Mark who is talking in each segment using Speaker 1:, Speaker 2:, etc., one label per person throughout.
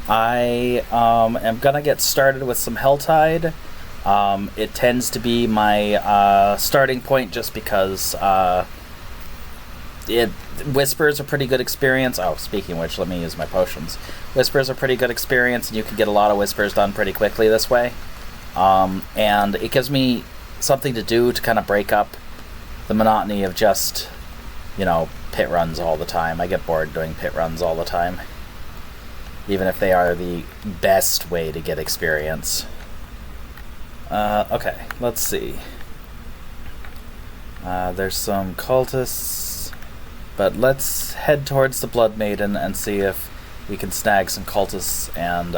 Speaker 1: I am gonna get started with some Helltide. It tends to be my starting point just because Whispers a pretty good experience. Oh, speaking of which, let me use my potions. Whispers are pretty good experience, and you can get a lot of Whispers done pretty quickly this way. And it gives me something to do to kind of break up the monotony of just, pit runs all the time. I get bored doing pit runs all the time, even if they are the best way to get experience. Okay, let's see. There's some cultists, but let's head towards the Blood Maiden and see if we can snag some cultists and,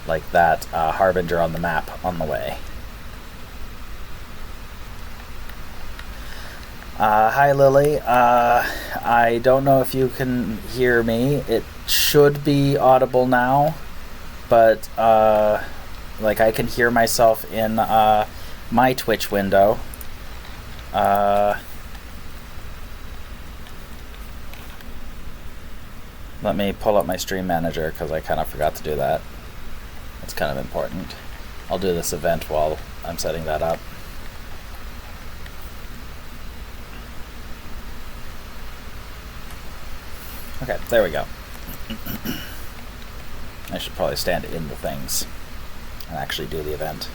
Speaker 1: like that Harbinger on the map on the way. Hi, Lily. I don't know if you can hear me. It should be audible now, but, I can hear myself in, my Twitch window. Let me pull up my stream manager, because I kind of forgot to do that. That's kind of important. I'll do this event while I'm setting that up. Okay, there we go. I should probably stand in the things and actually do the event.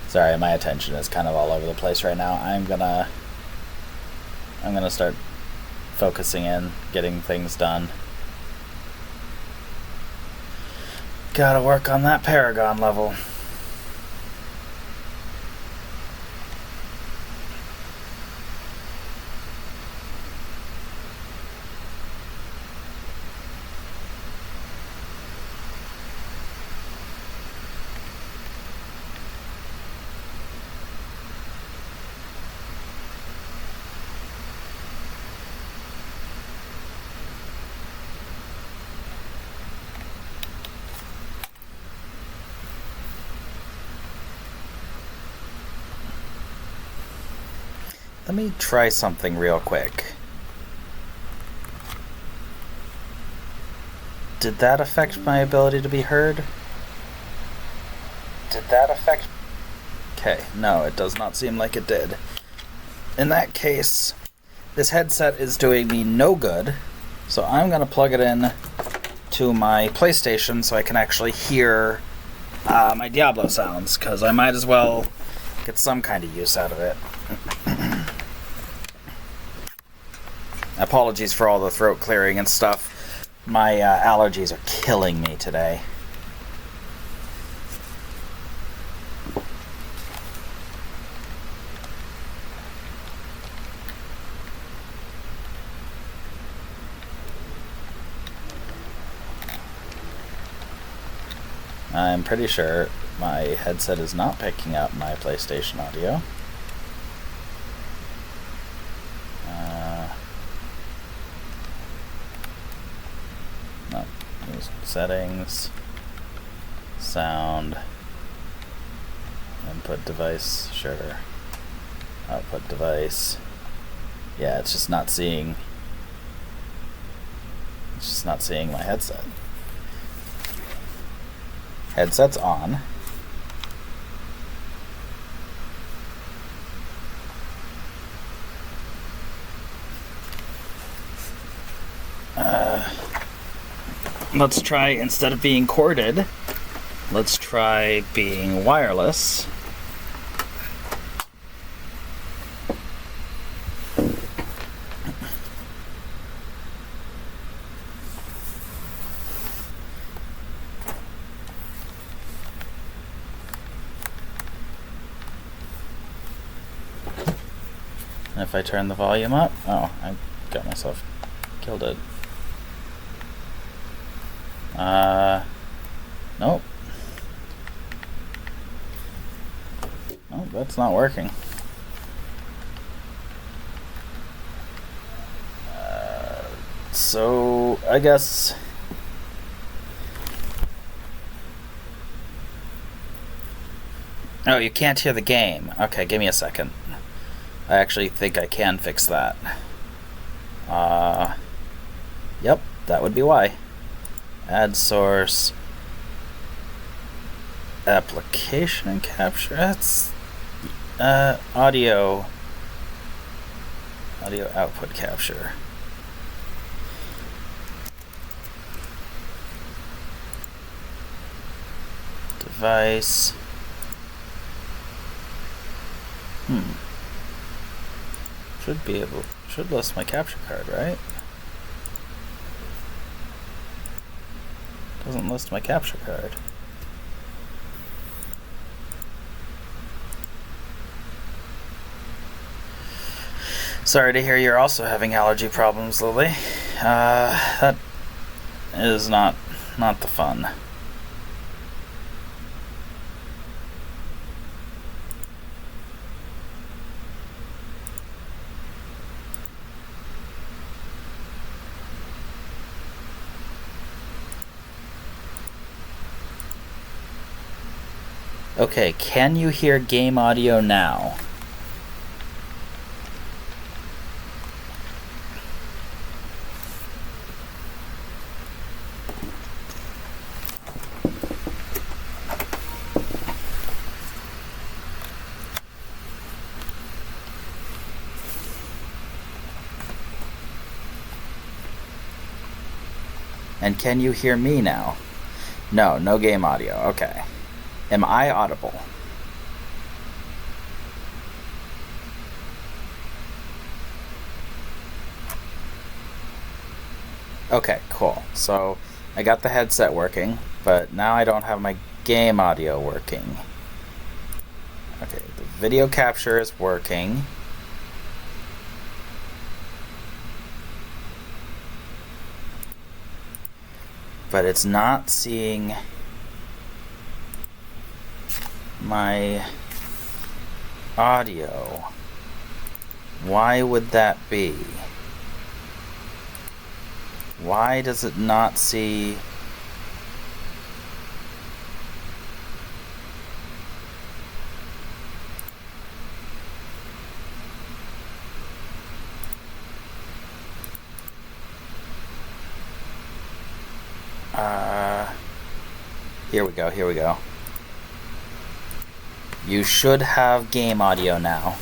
Speaker 1: Sorry, my attention is kind of all over the place right now. I'm gonna start focusing in, getting things done. Gotta work on that Paragon level. Let me try something real quick. Did that affect my ability to be heard? Okay, no, it does not seem like it did. In that case, this headset is doing me no good, so I'm going to plug it in to my PlayStation so I can actually hear my Diablo sounds, because I might as well get some kind of use out of it. Apologies for all the throat clearing and stuff. My allergies are killing me today. I'm pretty sure my headset is not picking up my PlayStation audio. No. Settings, sound, input device, sure. Output device. Yeah, it's just not seeing my headset. Headset's on. Let's try, instead of being corded, let's try being wireless. And if I turn the volume up, oh, I got myself killed it. Nope. Oh, that's not working. Let's so I guess... Oh, you can't hear the game. Okay, give me a second. I actually think I can fix that. Yep, that would be why. Add source. Application and capture. That's audio output capture. Device. Should list my capture card, right? Doesn't list my capture card. Sorry to hear you're also having allergy problems, Lily. That is not the fun. Okay, can you hear game audio now? And can you hear me now? No, no game audio. Okay. Am I audible? Okay, cool. So I got the headset working, but now I don't have my game audio working. Okay, the video capture is working. But it's not seeing my audio. Why would that be? Why does it not see here we go. You should have game audio now.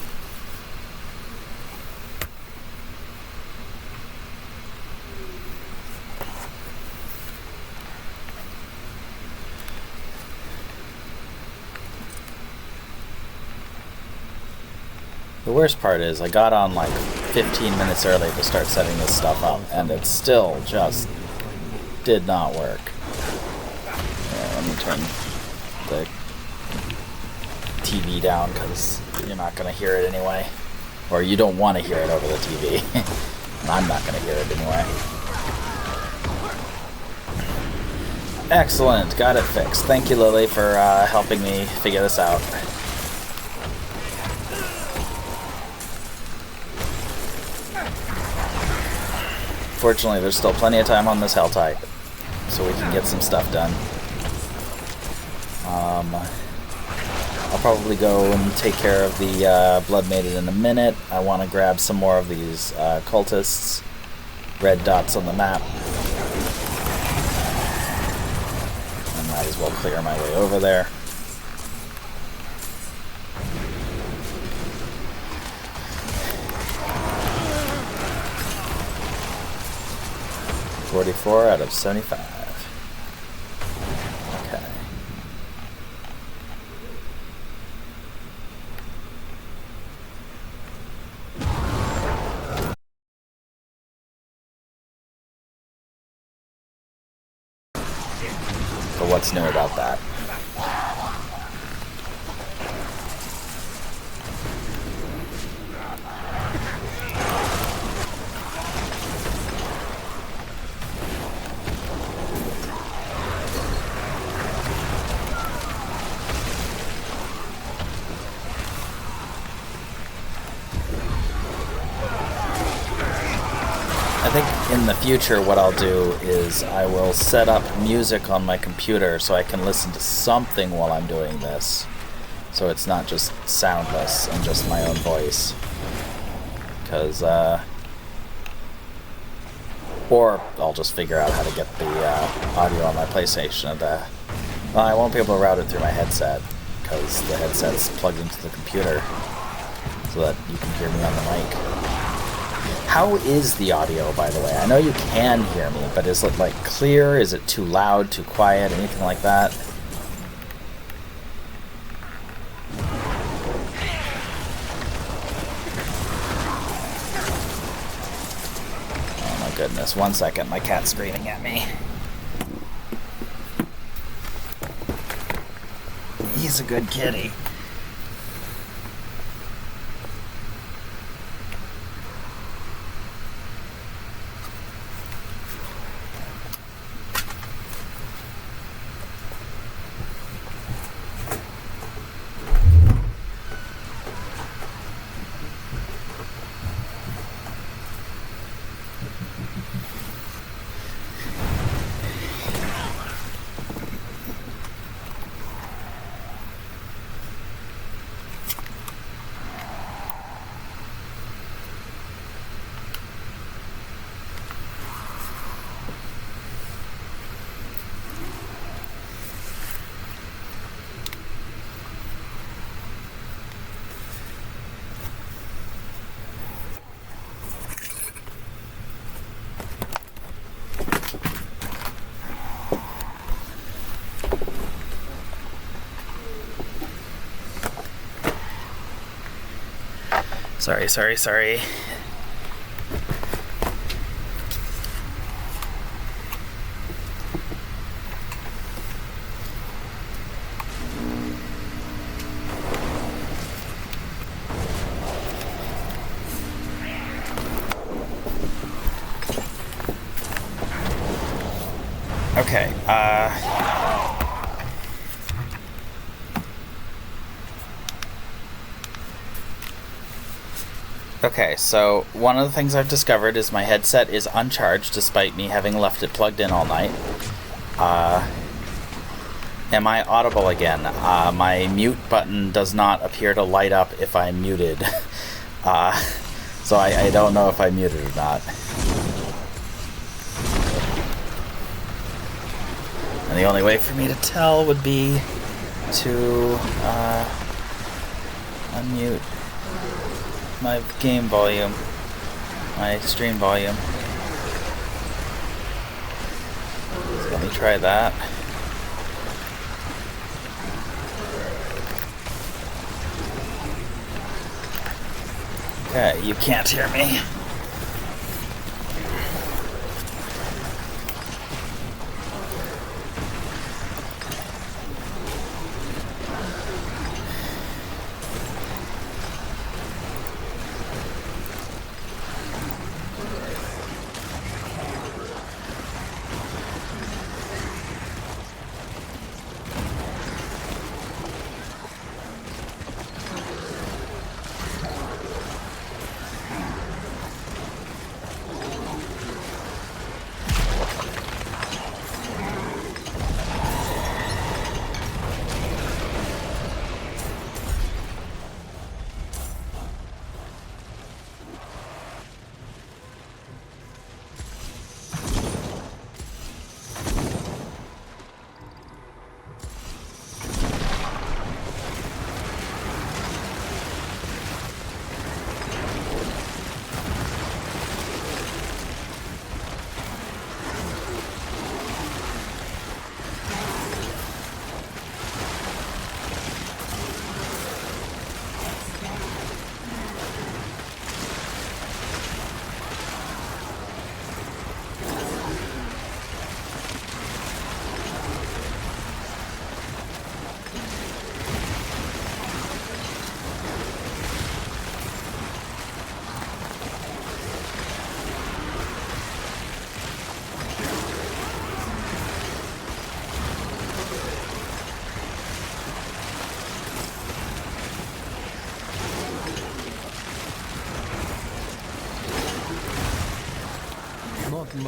Speaker 1: The worst part is I got on like 15 minutes early to start setting this stuff up, and it still just did not work. Yeah, let me turn the TV down because you're not going to hear it anyway. Or you don't want to hear it over the TV. And I'm not going to hear it anyway. Excellent, got it fixed. Thank you, Lily, for helping me figure this out. Fortunately, there's still plenty of time on this Helltide, so we can get some stuff done. I'll probably go and take care of the Blood Maiden in a minute. I want to grab some more of these cultists. Red dots on the map. I might as well clear my way over there. .44 out of 75. Okay. So what's new about that? I think in in the future, what I'll do is I will set up music on my computer so I can listen to something while I'm doing this. So it's not just soundless and just my own voice. Because, or I'll just figure out how to get the audio on my PlayStation. Well, I won't be able to route it through my headset, because the headset's plugged into the computer, so that you can hear me on the mic. How is the audio, by the way? I know you can hear me, but is it, like, clear? Is it too loud, too quiet, anything like that? Oh my goodness, 1 second, my cat's screaming at me. He's a good kitty. Sorry. Okay, Okay, so one of the things I've discovered is my headset is uncharged despite me having left it plugged in all night. Am I audible again? My mute button does not appear to light up if I'm muted. So I don't know if I'm muted or not. And the only way for me to tell would be to unmute my game volume, my stream volume. So let me try that. Okay, you can't hear me.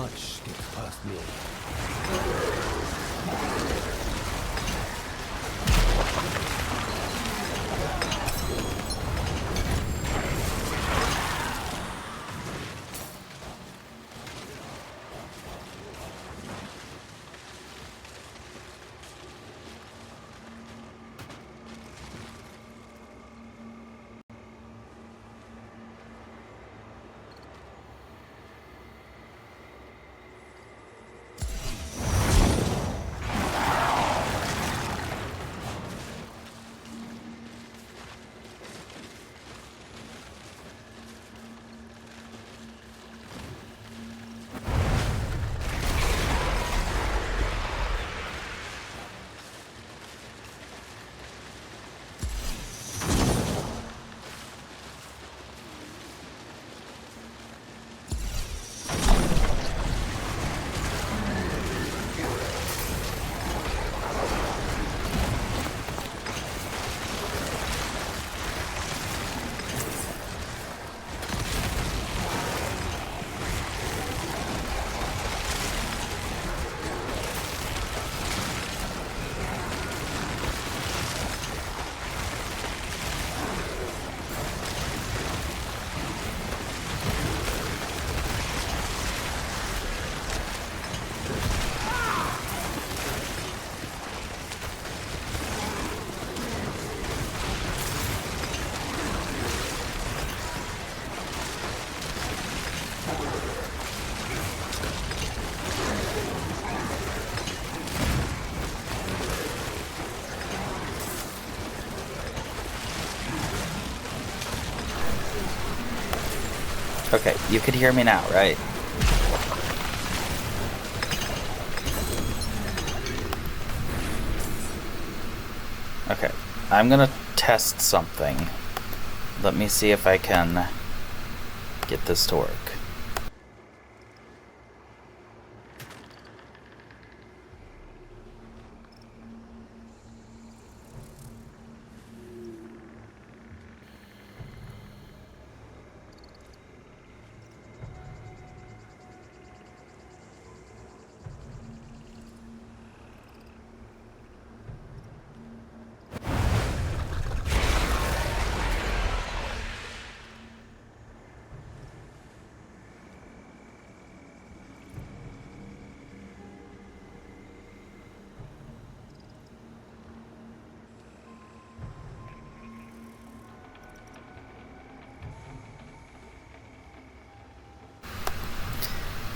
Speaker 2: much gets past me.
Speaker 1: Okay, you could hear me now, right? Okay, I'm gonna test something. Let me see if I can get this to work.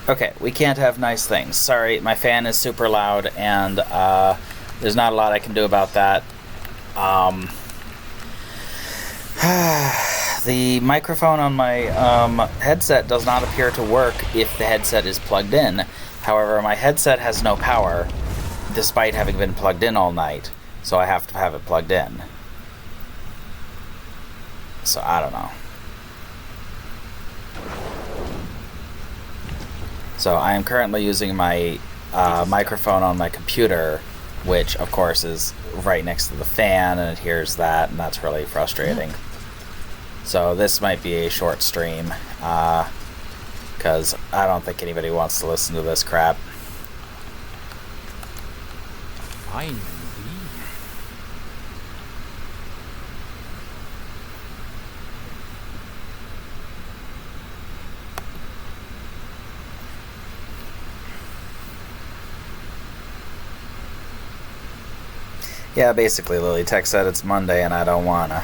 Speaker 1: Okay, we can't have nice things. Sorry, my fan is super loud, and there's not a lot I can do about that. The microphone on my headset does not appear to work if the headset is plugged in. However, my headset has no power, despite having been plugged in all night, so I have to have it plugged in. So, I don't know. So I am currently using my microphone on my computer, which of course is right next to the fan, and it hears that, and that's really frustrating. So this might be a short stream, because I don't think anybody wants to listen to this crap.
Speaker 2: Fine.
Speaker 1: Yeah, basically, Lily Tech said it's Monday and I don't wanna.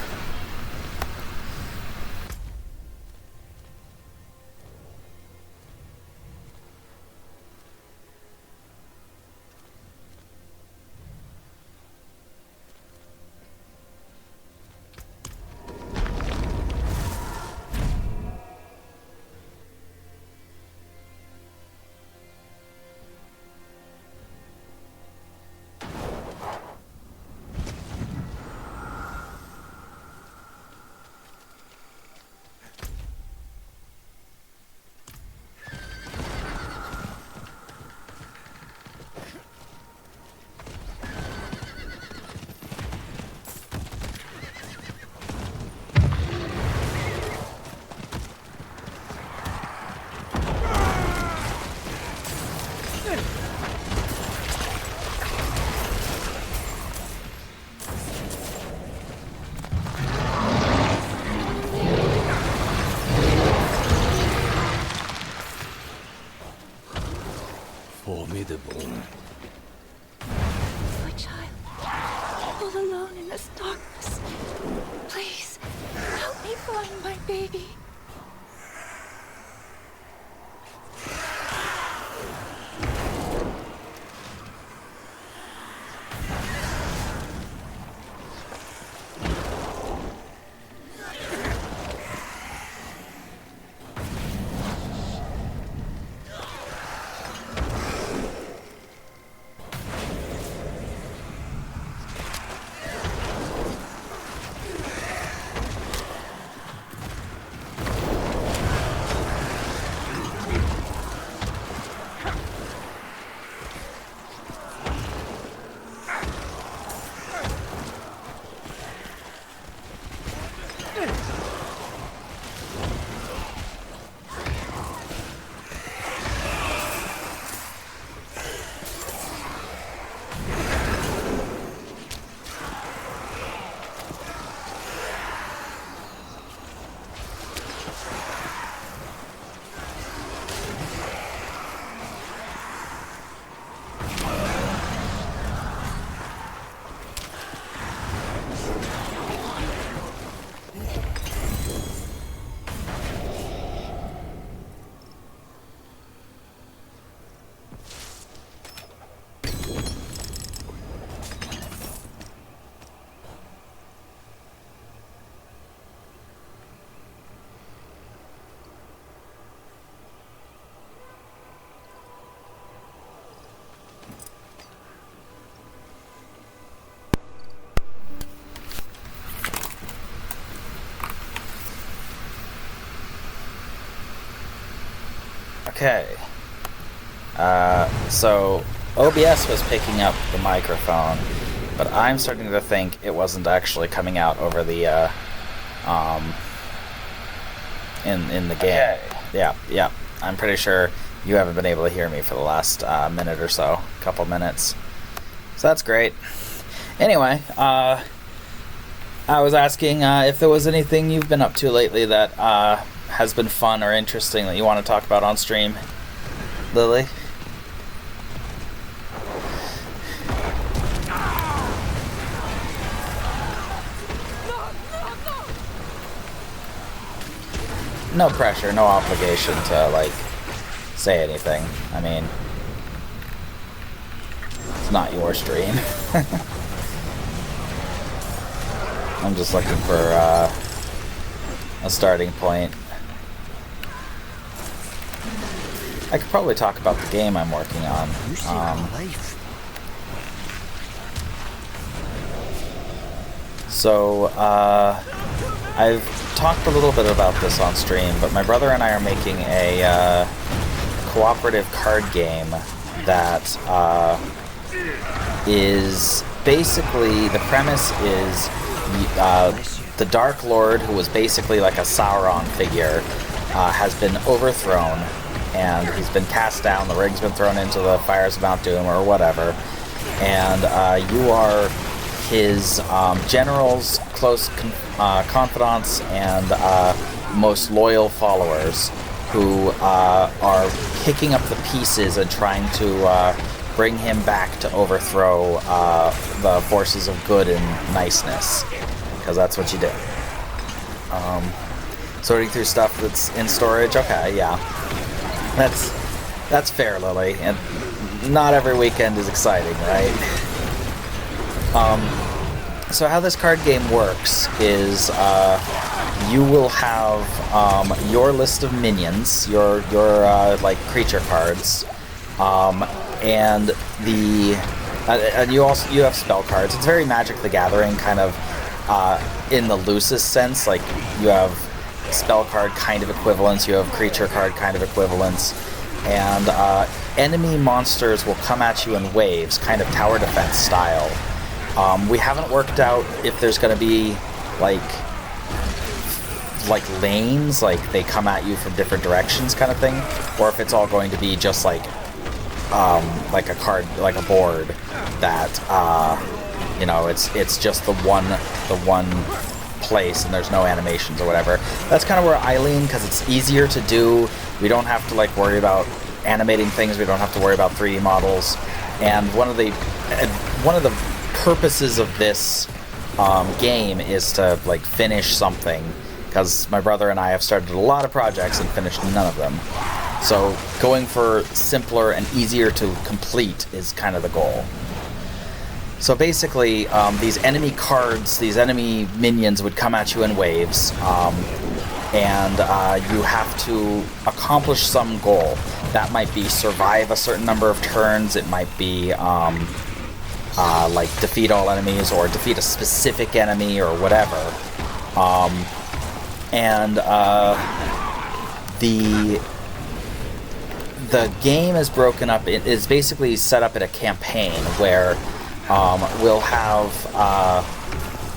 Speaker 3: this darkness. Please, help me find my baby.
Speaker 1: Okay. So OBS was picking up the microphone, but I'm starting to think it wasn't actually coming out over the in the game. Okay. Yeah. I'm pretty sure you haven't been able to hear me for the last minute or so, couple minutes. So that's great. Anyway, I was asking if there was anything you've been up to lately that has been fun or interesting that you want to talk about on stream, Lily? No pressure, no obligation to, like, say anything. I mean, it's not your stream. I'm just looking for a starting point. I could probably talk about the game I'm working on. So, I've talked a little bit about this on stream, but my brother and I are making a cooperative card game that is basically, the premise is the Dark Lord, who was basically like a Sauron figure, has been overthrown, and he's been cast down, the ring's been thrown into the fires of Mount Doom, or whatever, and you are his generals, close confidants, and most loyal followers, who are picking up the pieces and trying to bring him back to overthrow the forces of good and niceness, because that's what you do. Sorting through stuff that's in storage. Okay, yeah, that's fair, Lily. And not every weekend is exciting, right? So how this card game works is you will have your list of minions, your like creature cards, and you have spell cards. It's very Magic the Gathering kind of in the loosest sense. Like, you have spell card kind of equivalents, you have creature card kind of equivalents, and enemy monsters will come at you in waves, kind of tower defense style. We haven't worked out if there's going to be like lanes, like they come at you from different directions kind of thing, or if it's all going to be just like a card, like a board that you know, it's just the one place and there's no animations or whatever. That's kind of where I lean, because it's easier to do. We don't have to like worry about animating things. We don't have to worry about 3D models. And one of the purposes of this game is to like finish something, because my brother and I have started a lot of projects and finished none of them. So going for simpler and easier to complete is kind of the goal. So basically, these enemy cards, these enemy minions would come at you in waves, and you have to accomplish some goal. That might be survive a certain number of turns, it might be like defeat all enemies, or defeat a specific enemy, or whatever. The game is broken up. It is basically set up in a campaign where we'll have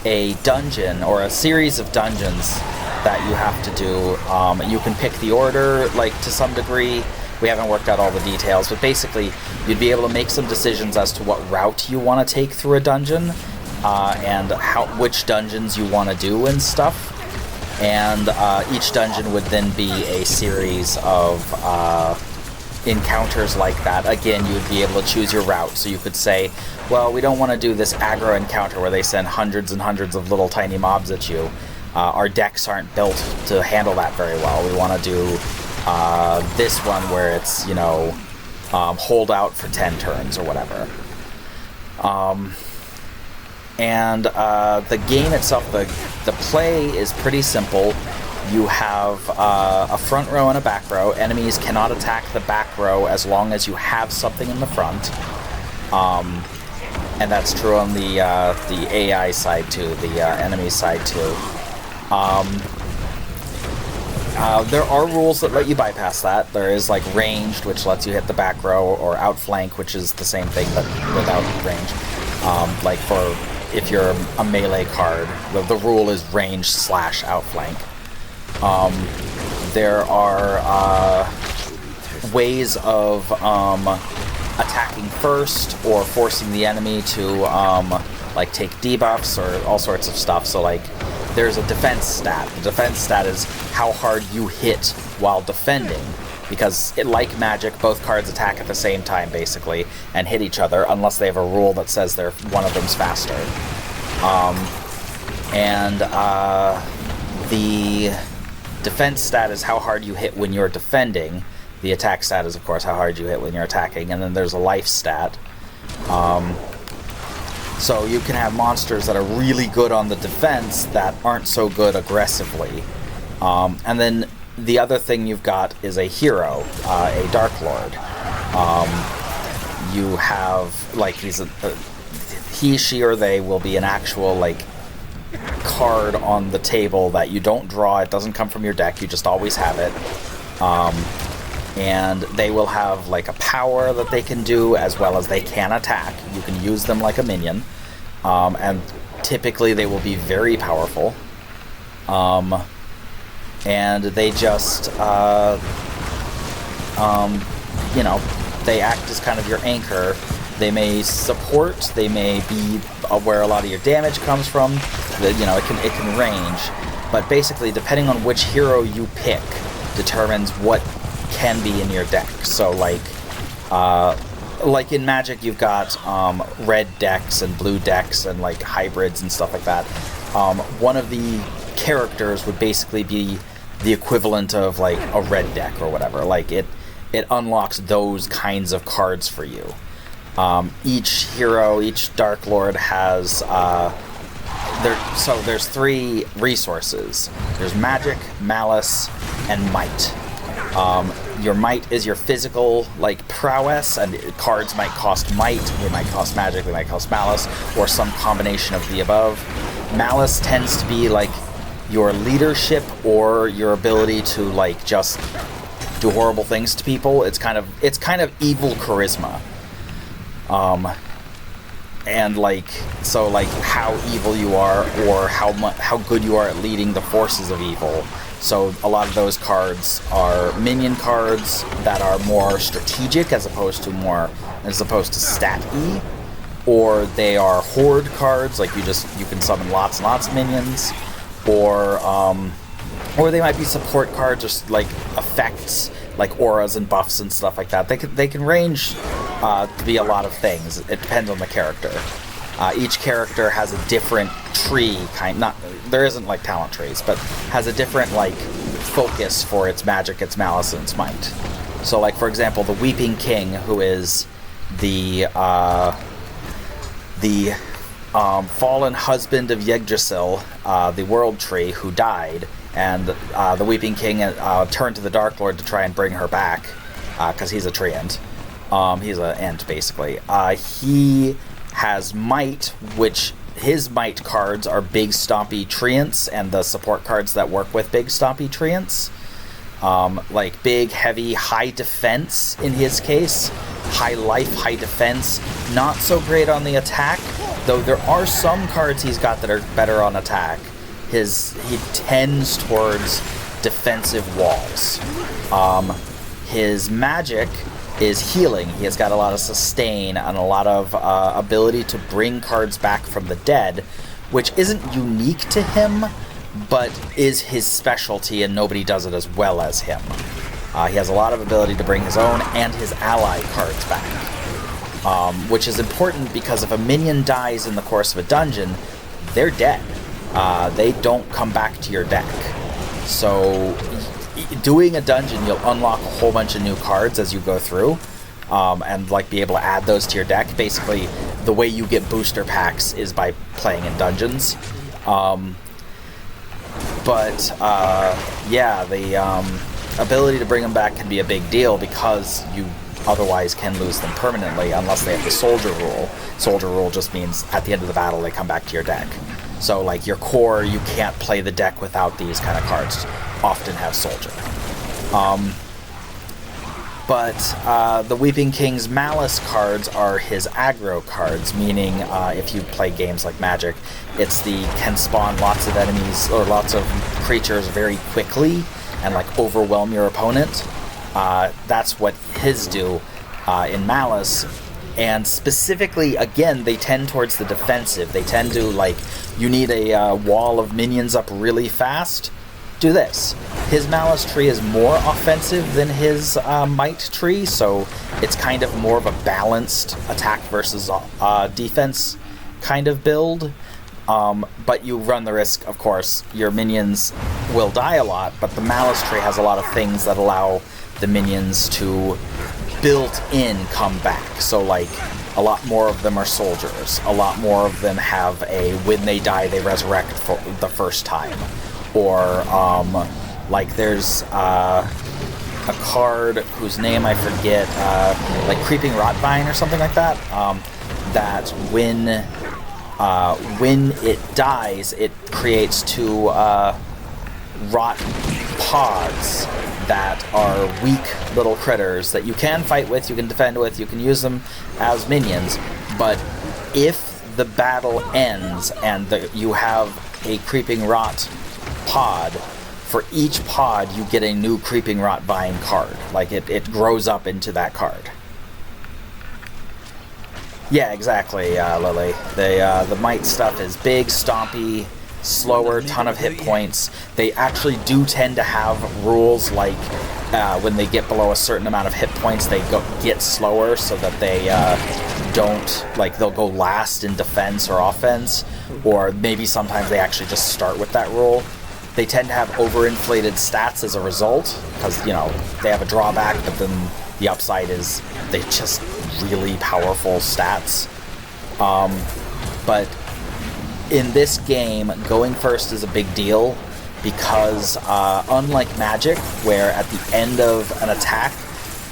Speaker 1: a dungeon or a series of dungeons that you have to do. You can pick the order, like, to some degree. We haven't worked out all the details, but basically you'd be able to make some decisions as to what route you want to take through a dungeon, and which dungeons you want to do and stuff. And each dungeon would then be a series of encounters like that. Again, you would be able to choose your route, so you could say, well, we don't want to do this aggro encounter where they send hundreds and hundreds of little tiny mobs at you. Our decks aren't built to handle that very well. We want to do this one where it's, you know, hold out for 10 turns or whatever. And the game itself, the play is pretty simple. You have a front row and a back row. Enemies cannot attack the back row as long as you have something in the front. And that's true on the AI side too, the enemy side too. There are rules that let you bypass that. There is like ranged, which lets you hit the back row, or outflank, which is the same thing but without range. Like for if you're a melee card, the rule is range / outflank. There are ways of attacking first, or forcing the enemy to like take debuffs or all sorts of stuff. So like there's a defense stat. The defense stat is how hard you hit while defending, because like Magic, both cards attack at the same time basically and hit each other unless they have a rule that says one of them's faster. The defense stat is how hard you hit when you're defending. The attack stat is, of course, how hard you hit when you're attacking. And then there's a life stat. So you can have monsters that are really good on the defense that aren't so good aggressively. And then the other thing you've got is a hero, a Dark Lord. You have, like, he, she, or they will be an actual, like, card on the table that you don't draw. It doesn't come from your deck. You just always have it. And they will have like a power that they can do, as well as they can attack. You can use them like a minion, and typically they will be very powerful. And they just you know, they act as kind of your anchor. They may support, they may be where a lot of your damage comes from. You know, it can range, but basically depending on which hero you pick determines what can be in your deck. So like in Magic, you've got red decks and blue decks and like hybrids and stuff like that. One of the characters would basically be the equivalent of like a red deck or whatever. Like it unlocks those kinds of cards for you. Each hero, each Dark Lord has there's 3 resources. There's Magic, Malice, and Might. Your might is your physical, like, prowess, and cards might cost might, they might cost magic, they might cost malice, or some combination of the above. Malice tends to be, like, your leadership or your ability to, like, just do horrible things to people. It's kind of evil charisma. And, like, so, like, how evil you are, or how good you are at leading the forces of evil. So a lot of those cards are minion cards that are more strategic as opposed to stat-y, or they are horde cards, like you can summon lots and lots of minions, or they might be support cards, just like effects, like auras and buffs and stuff like that. They can range to be a lot of things. It depends on the character. Each character has a different tree, there isn't like talent trees, but has a different like focus for its magic, its malice, and its might. So like for example, the Weeping King, who is the fallen husband of Yggdrasil, the world tree, who died, and the Weeping King turned to the Dark Lord to try and bring her back, because he's a treant. He's an ent, basically. He has might, which his might cards are big stompy treants, and the support cards that work with big stompy treants. Like big, heavy, high defense in his case. High life, high defense. Not so great on the attack, though there are some cards he's got that are better on attack. He tends towards defensive walls. His magic is healing. He has got a lot of sustain and a lot of ability to bring cards back from the dead, which isn't unique to him, but is his specialty, and nobody does it as well as him. He has a lot of ability to bring his own and his ally cards back, which is important because if a minion dies in the course of a dungeon, they're dead. They don't come back to your deck. So doing a dungeon, you'll unlock a whole bunch of new cards as you go through, and like be able to add those to your deck. Basically, the way you get booster packs is by playing in dungeons. The ability to bring them back can be a big deal because you otherwise can lose them permanently unless they have the soldier rule. Soldier rule just means at the end of the battle they come back to your deck. So like your core, you can't play the deck without these kind of cards. Often have soldier. The Weeping King's Malice cards are his aggro cards, meaning if you play games like Magic, it's can spawn lots of enemies or lots of creatures very quickly and like overwhelm your opponent. That's what his do in Malice. And specifically, again, they tend towards the defensive. They tend to, like, you need a wall of minions up really fast. Do this. His Malice tree is more offensive than his Might tree, so it's kind of more of a balanced attack versus defense kind of build. But you run the risk, of course, your minions will die a lot, but the Malice tree has a lot of things that allow the minions to built-in come back. So, like, a lot more of them are soldiers. A lot more of them have when they die, they resurrect for the first time. Or, like, there's a card whose name I forget, like Creeping Rotvine or something like that, that when it dies, it creates 2 rot pods that are weak little critters that you can fight with, you can defend with, you can use them as minions, but if the battle ends and you have a Creeping Rot pod, for each pod you get a new Creeping Rot Vine card. Like it grows up into that card. Yeah, exactly, Lily. The might stuff is big, stompy, slower, ton of hit points. They actually do tend to have rules like when they get below a certain amount of hit points, they get slower so that they don't, like, they'll go last in defense or offense, or maybe sometimes they actually just start with that rule. They tend to have overinflated stats as a result because, you know, they have a drawback, but then the upside is they just really powerful stats. But in this game, going first is a big deal because unlike Magic, where at the end of an attack,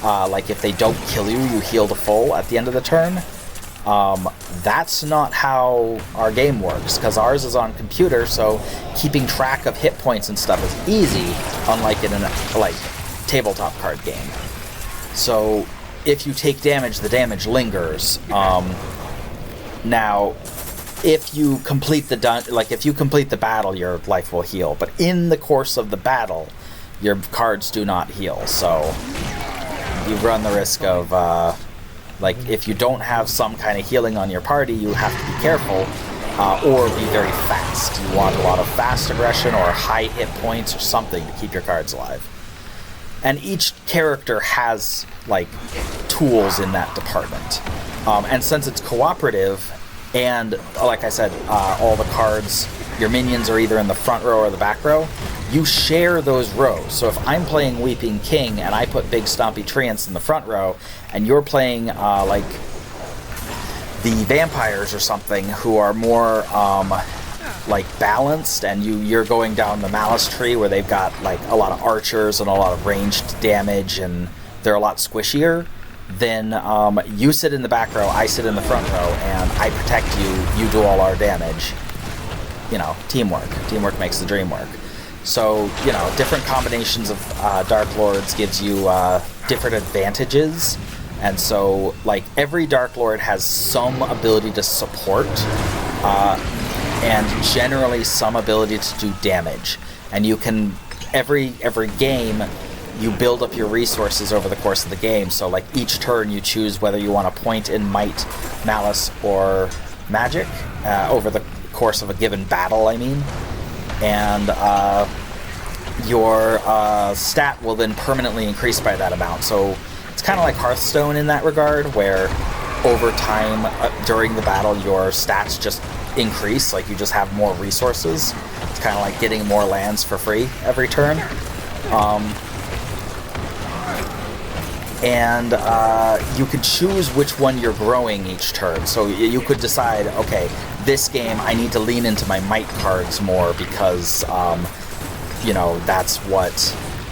Speaker 1: like if they don't kill you, you heal to full at the end of the turn, that's not how our game works, because ours is on computer, so keeping track of hit points and stuff is easy, unlike in a tabletop card game. So if you take damage, the damage lingers. Now, if you complete if you complete the battle, your life will heal. But in the course of the battle, your cards do not heal. So you run the risk of, if you don't have some kind of healing on your party, you have to be careful, or be very fast. You want a lot of fast aggression or high hit points or something to keep your cards alive. And each character has, tools in that department. And since it's cooperative, And like I said, all the cards, your minions are either in the front row or the back row. You share those rows. So if I'm playing Weeping King and I put Big Stompy Treants in the front row, and you're playing like the vampires or something who are more like balanced, and you're going down the Malice tree where they've got like a lot of archers and a lot of ranged damage and they're a lot squishier, then you sit in the back row, I sit in the front row, and I protect you, you do all our damage. You know, teamwork. Teamwork makes the dream work. So, you know, different combinations of Dark Lords gives you different advantages. And so, like, every Dark Lord has some ability to support, and generally some ability to do damage. And you can, every game, you build up your resources over the course of the game. So, like, each turn you choose whether you want to point in Might, Malice, or Magic over the course of a given battle, I mean. And your stat will then permanently increase by that amount. So it's kind of like Hearthstone in that regard, where over time during the battle your stats just increase, like you just have more resources. It's kind of like getting more lands for free every turn. And you could choose which one you're growing each turn. So you could decide, okay, this game I need to lean into my might cards more because, you know, that's what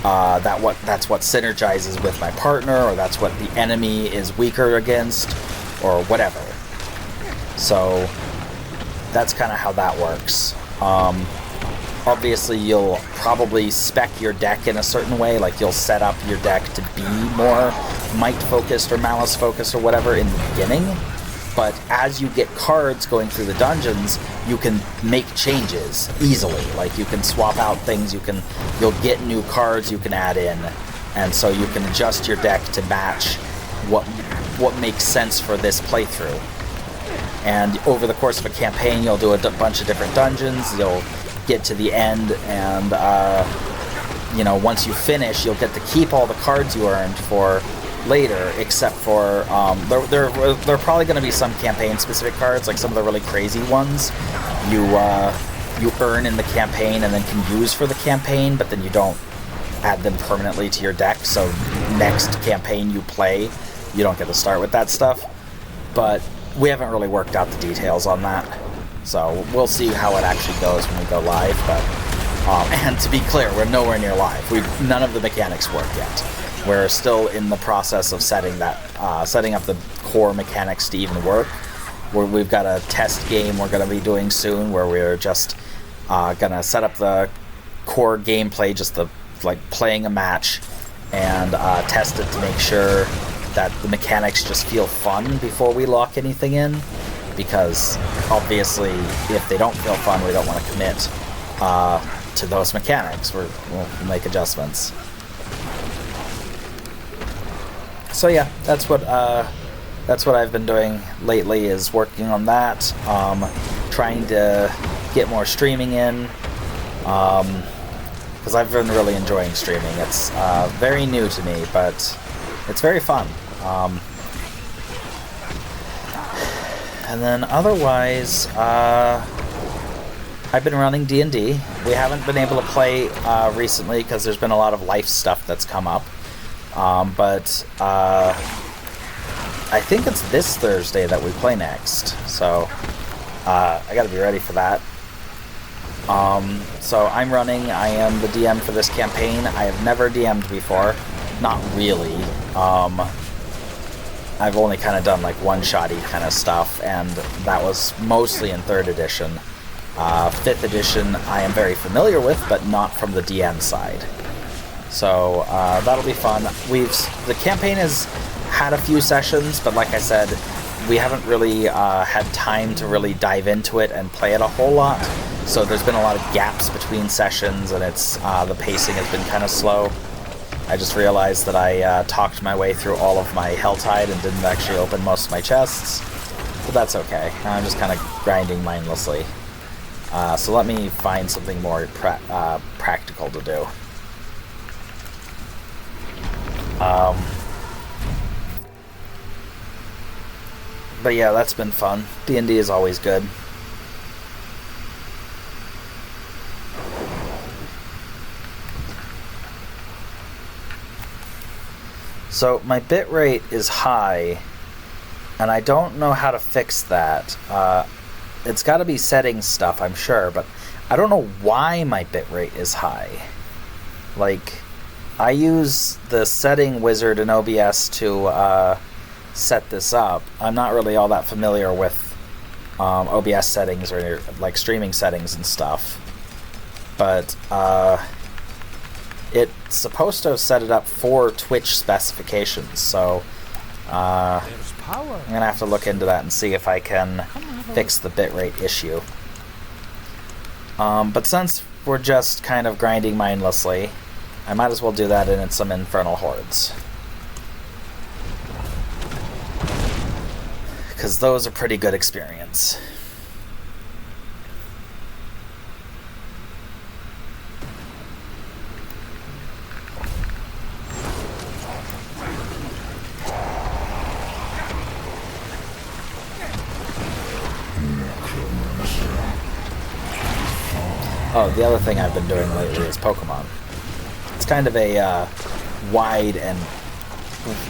Speaker 1: synergizes with my partner, or that's what the enemy is weaker against, or whatever. So that's kind of how that works. Obviously, you'll probably spec your deck in a certain way, like you'll set up your deck to be more might-focused or malice-focused or whatever in the beginning, but as you get cards going through the dungeons, you can make changes easily. Like, you can swap out things, you'll get new cards you can add in, and so you can adjust your deck to match what makes sense for this playthrough. And over the course of a campaign, you'll do a bunch of different dungeons, you'll get to the end, and you know, once you finish, you'll get to keep all the cards you earned for later, except for there are probably going to be some campaign-specific cards, like some of the really crazy ones you earn in the campaign and then can use for the campaign, but then you don't add them permanently to your deck, so next campaign you play, you don't get to start with that stuff. But we haven't really worked out the details on that. So we'll see how it actually goes when we go live, but and to be clear, we're nowhere near live. None of the mechanics work yet. We're still in the process of setting up the core mechanics to even work. We've got a test game we're going to be doing soon, where we're just going to set up the core gameplay, just like playing a match, and test it to make sure that the mechanics just feel fun before we lock anything in. Because obviously, if they don't feel fun, we don't want to commit to those mechanics. We'll make adjustments. So yeah, that's what I've been doing lately, is working on that, trying to get more streaming in, because I've been really enjoying streaming. It's very new to me, but it's very fun. And then otherwise, I've been running D&D. We haven't been able to play recently because there's been a lot of life stuff that's come up. But I think it's this Thursday that we play next. So I gotta be ready for that. So I'm running. I am the DM for this campaign. I have never DM'd before. Not really. I've only kind of done like one-shotty kind of stuff, and that was mostly in 3rd edition. 5th edition I am very familiar with, but not from the DM side. So that'll be fun. The campaign has had a few sessions, but like I said, we haven't really had time to really dive into it and play it a whole lot. So there's been a lot of gaps between sessions, and the pacing has been kind of slow. I just realized that I talked my way through all of my Helltide and didn't actually open most of my chests, but that's okay. I'm just kind of grinding mindlessly. So let me find something more practical to do. But yeah, that's been fun. D&D is always good. So my bitrate is high, and I don't know how to fix that. It's got to be settings stuff, I'm sure, but I don't know why my bitrate is high. Like, I use the setting wizard in OBS to set this up. I'm not really all that familiar with OBS settings or like streaming settings and stuff, but it's supposed to have set it up for Twitch specifications, so I'm gonna have to look into that and see if I can fix the bitrate issue. But since we're just kind of grinding mindlessly, I might as well do that in some Infernal Hordes, because those are pretty good experience. Oh, the other thing I've been doing lately is Pokemon. It's kind of a wide and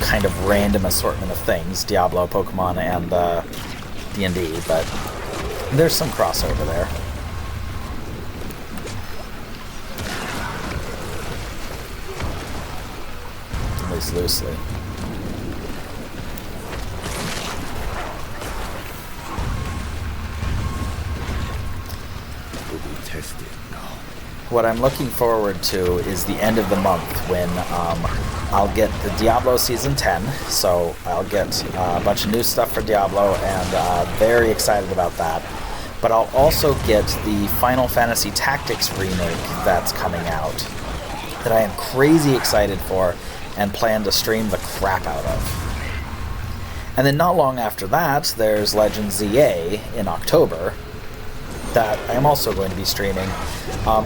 Speaker 1: kind of random assortment of things, Diablo, Pokemon, and D&D, but there's some crossover there. At least loosely. What I'm looking forward to is the end of the month when I'll get the Diablo Season 10, so I'll get a bunch of new stuff for Diablo, and very excited about that. But I'll also get the Final Fantasy Tactics remake that's coming out, that I am crazy excited for and plan to stream the crap out of. And then not long after that, there's Legends ZA in October, that I'm also going to be streaming.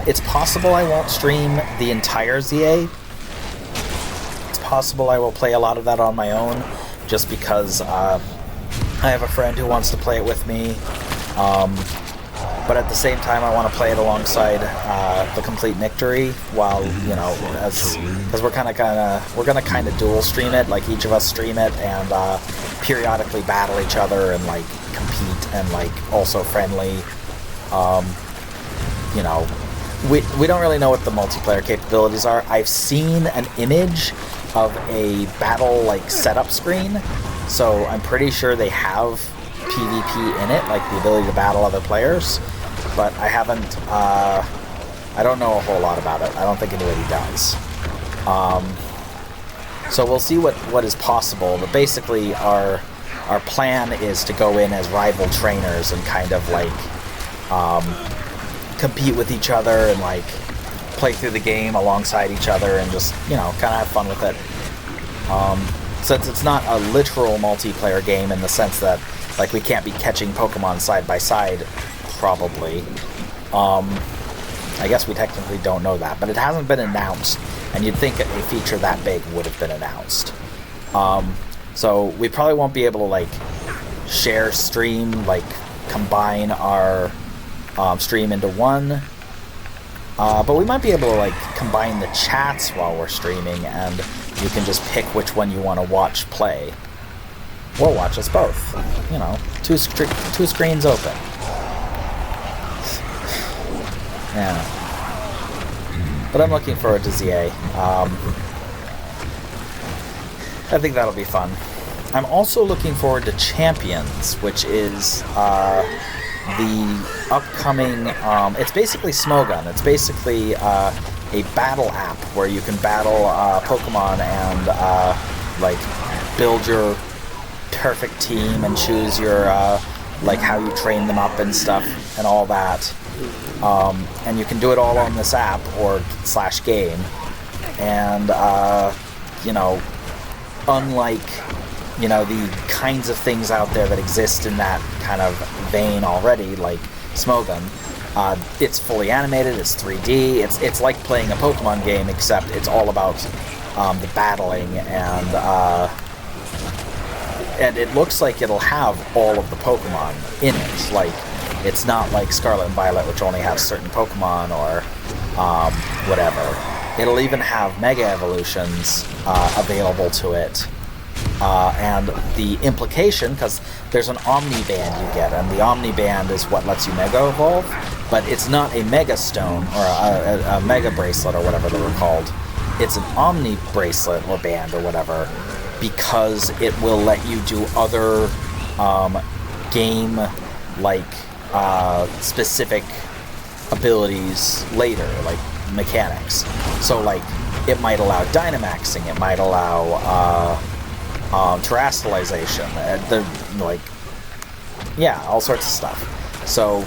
Speaker 1: It's possible I won't stream the entire ZA. It's possible I will play a lot of that on my own, just because I have a friend who wants to play it with me. But at the same time, I want to play it alongside the Complete Victory, while, you know, because we're gonna kind of dual stream it, like each of us stream it and periodically battle each other and like compete and like also friendly. You know, we don't really know what the multiplayer capabilities are. I've seen an image of a battle like setup screen, so I'm pretty sure they have PvP in it, like the ability to battle other players, but I haven't, I don't know a whole lot about it. I don't think anybody does. So we'll see what is possible, but basically our plan is to go in as rival trainers and kind of like compete with each other and like play through the game alongside each other and just, you know, kind of have fun with it. Since it's not a literal multiplayer game in the sense that like we can't be catching Pokemon side by side, probably. I guess we technically don't know that, but it hasn't been announced, and you'd think a feature that big would have been announced. So we probably won't be able to like share stream, like combine our stream into one, but we might be able to like combine the chats while we're streaming, and you can just pick which one you want to watch play, or watch us both. You know, two screens open. Yeah, but I'm looking forward to ZA. I think that'll be fun. I'm also looking forward to Champions, which is the upcoming, it's basically Smogun. It's basically a battle app where you can battle Pokemon and like build your perfect team and choose your like how you train them up and stuff and all that. And you can do it all on this app or /game. And you know, unlike, you know, the kinds of things out there that exist in that kind of vein already, like Smogun, it's fully animated, it's 3D, it's like playing a Pokemon game, except it's all about the battling and and it looks like it'll have all of the Pokemon in it. Like, it's not like Scarlet and Violet, which only have certain Pokemon or whatever. It'll even have Mega Evolutions available to it. And the implication, because there's an Omni Band you get, and the Omni Band is what lets you Mega Evolve, but it's not a Mega Stone or a Mega Bracelet or whatever they were called. It's an Omni Bracelet or Band or whatever, because it will let you do other game specific abilities later, like mechanics. So like it might allow Dynamaxing, it might allow terrestrialization, all sorts of stuff. So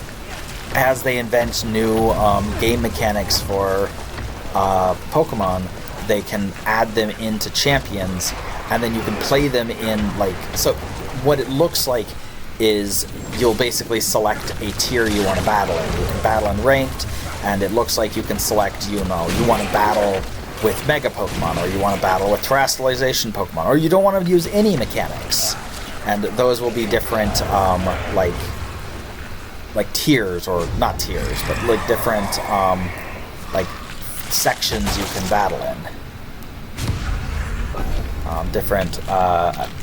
Speaker 1: as they invent new game mechanics for Pokemon, they can add them into champions, and then you can play them in so what it looks like is you'll basically select a tier you want to battle in. You can battle in ranked, and it looks like you can select, you want to battle with Mega Pokemon, or you want to battle with terrestrialization Pokemon, or you don't want to use any mechanics. And those will be different, tiers, or not tiers, but like different, sections you can battle in.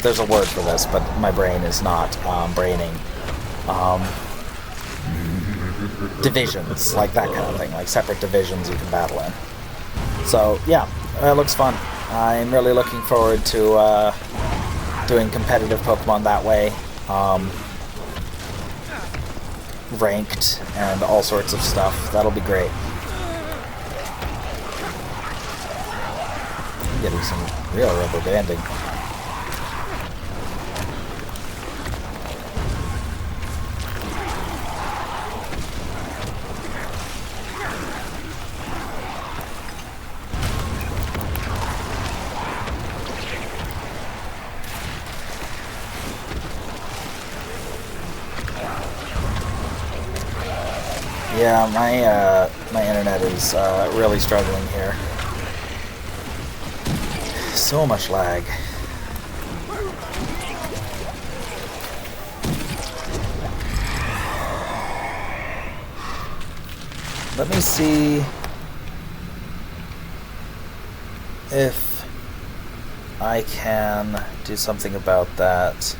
Speaker 1: There's a word for this, but my brain is not braining. Divisions, like that kind of thing, like separate divisions you can battle in. So, yeah, it looks fun. I'm really looking forward to doing competitive Pokemon that way. Ranked and all sorts of stuff. That'll be great. I'm getting some real rubber banding. Yeah, my internet is really struggling here. So much lag. Let me see if I can do something about that.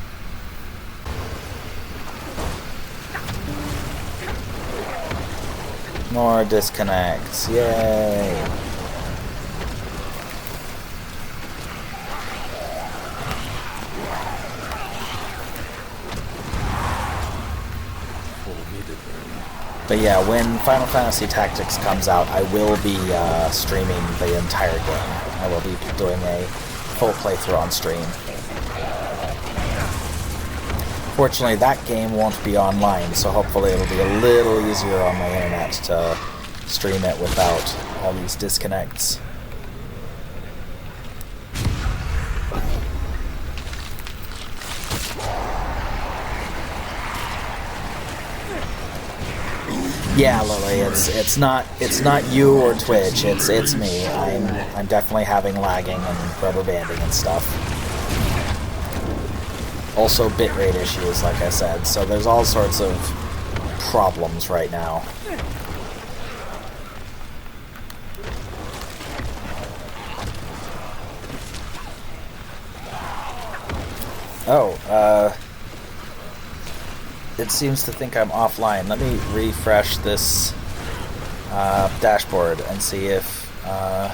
Speaker 1: More disconnects. Yay! But yeah, when Final Fantasy Tactics comes out, I will be streaming the entire game. I will be doing a full playthrough on stream. Fortunately, that game won't be online, so hopefully it'll be a little easier on my internet to stream it without all these disconnects. Yeah, Lily, it's not you or Twitch, it's me. I'm definitely having lagging and rubber banding and stuff. Also bitrate issues, like I said, so there's all sorts of problems right now. It seems to think I'm offline. Let me refresh this dashboard and see if I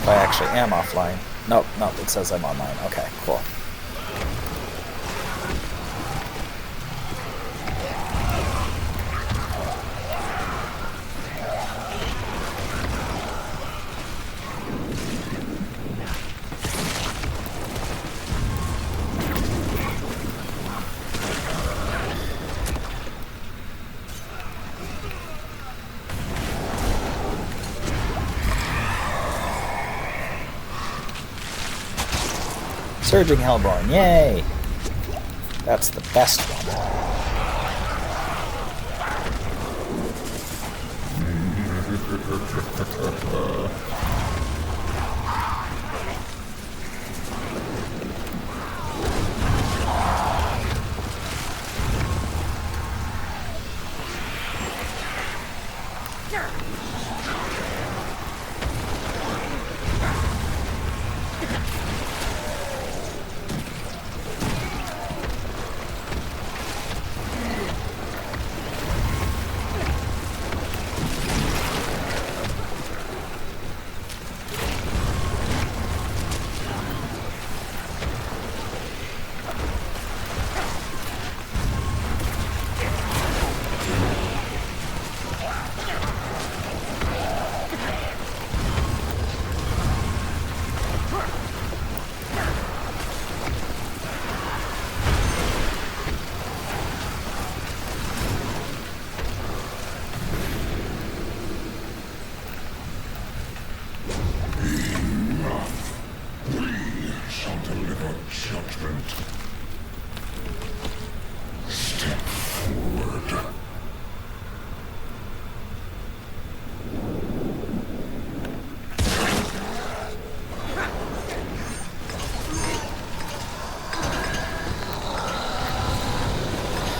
Speaker 1: actually am offline. Nope, it says I'm online. Okay, cool. Surging Hellborn, yay! That's the best one.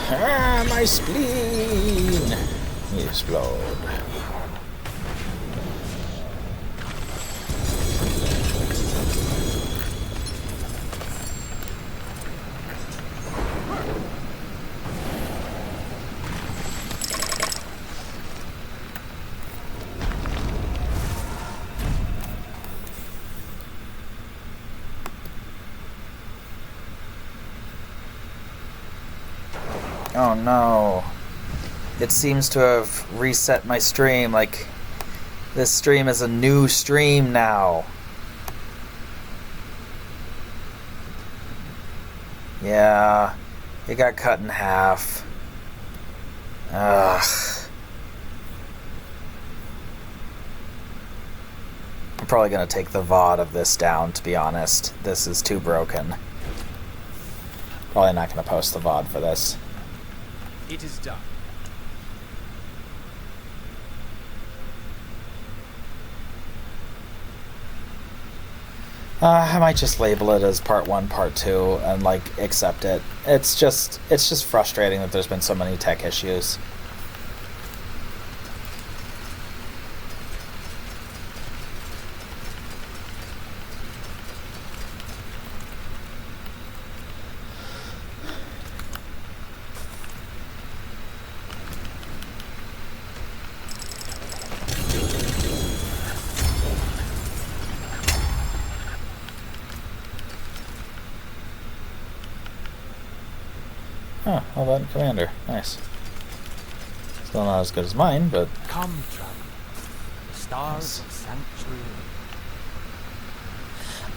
Speaker 1: Ah, my spleen! Explode. Oh no. It seems to have reset my stream, like this stream is a new stream now. Yeah, it got cut in half. Ugh. I'm probably gonna take the VOD of this down, to be honest. This is too broken. Probably not gonna post the VOD for this.
Speaker 2: It is done.
Speaker 1: I might just label it as part 1, part 2, and like accept it. It's just frustrating that there's been so many tech issues. Oh, well done, Commander. Nice. Still not as good as mine, but...
Speaker 2: Come, traveler. The stars of sanctuary.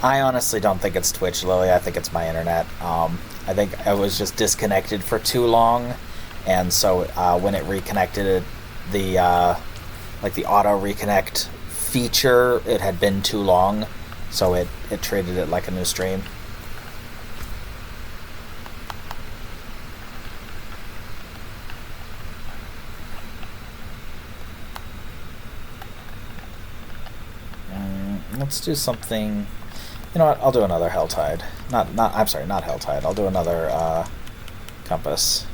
Speaker 1: I honestly don't think it's Twitch, Lily. I think it's my internet. I think I was just disconnected for too long, and so when it reconnected, the auto reconnect feature, it had been too long, so it treated it like a new stream. Let's do something. You know what? I'll do another Helltide. I'm sorry, not Helltide. I'll do another Compass.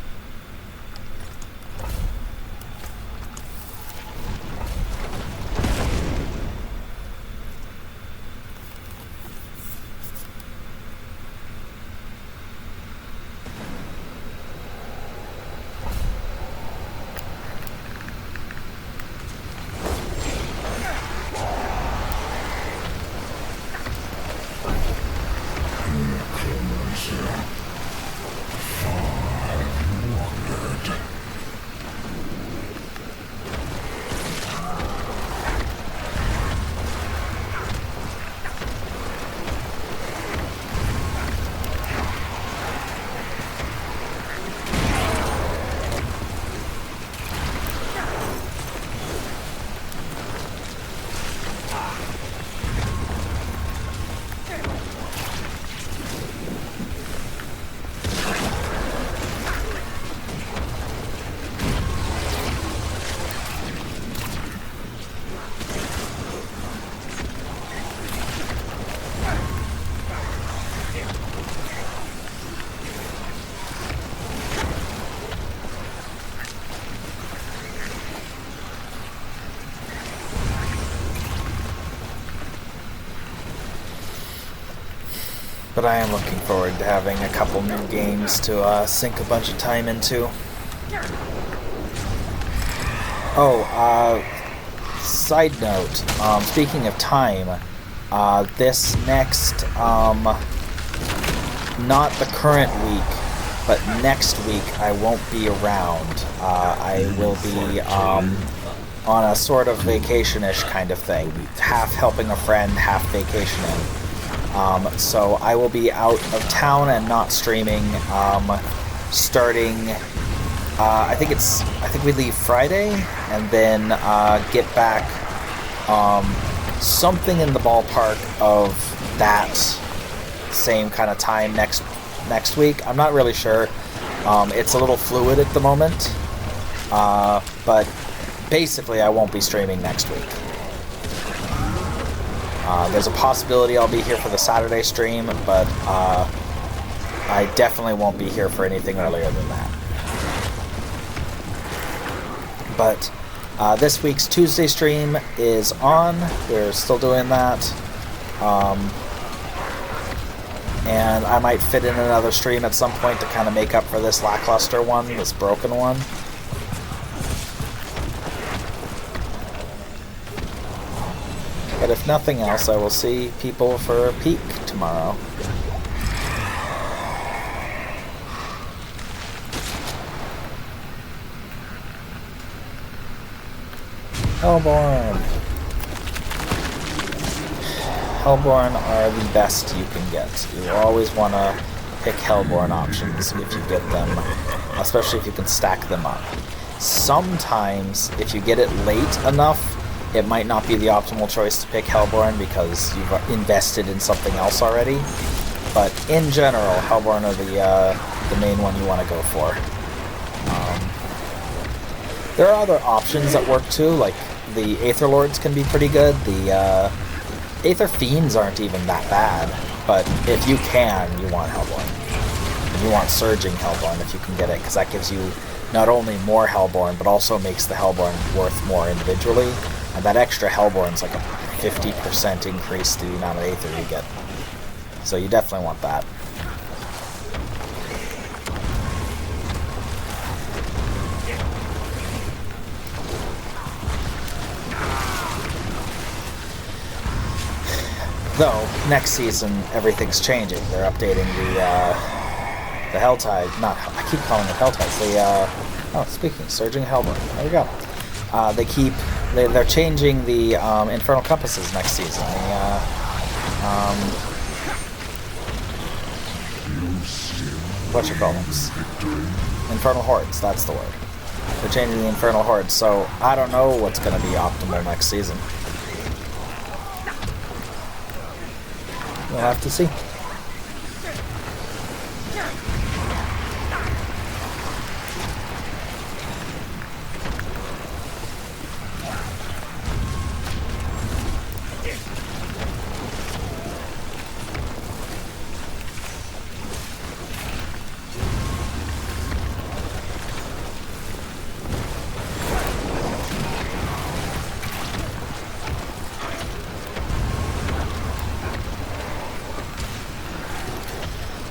Speaker 1: but I am looking forward to having a couple new games to sink a bunch of time into. Oh, side note, speaking of time, this next, not the current week, but next week I won't be around. I will be on a sort of vacation-ish kind of thing. Half helping a friend, half vacationing. So I will be out of town and not streaming starting... I think we leave Friday and then get back something in the ballpark of that same kind of time next week. I'm not really sure. It's a little fluid at the moment, but basically I won't be streaming next week. There's a possibility I'll be here for the Saturday stream, but I definitely won't be here for anything earlier than that. But this week's Tuesday stream is on. We're still doing that. And I might fit in another stream at some point to kind of make up for this lackluster one, this broken one. But if nothing else, I will see people for a peek tomorrow. Hellborn. Hellborn are the best you can get. You always want to pick Hellborn options if you get them, especially if you can stack them up. Sometimes, if you get it late enough, it might not be the optimal choice to pick Hellborn because you've invested in something else already. But in general, Hellborn are the main one you want to go for. There are other options that work too, like the Aether Lords can be pretty good. The Aether Fiends aren't even that bad, but if you can, you want Hellborn. And you want Surging Hellborn if you can get it, because that gives you not only more Hellborn, but also makes the Hellborn worth more individually. And that extra Hellborn's like a 50% increase to the amount of Aether you get. So you definitely want that. Though, next season, everything's changing. They're updating the Helltide. I keep calling it Helltides. Speaking, Surging Hellborn. There we go. They're changing the Infernal Compasses next season. Infernal Hordes, that's the word. They're changing the Infernal Hordes, so I don't know what's going to be optimal next season. We'll have to see.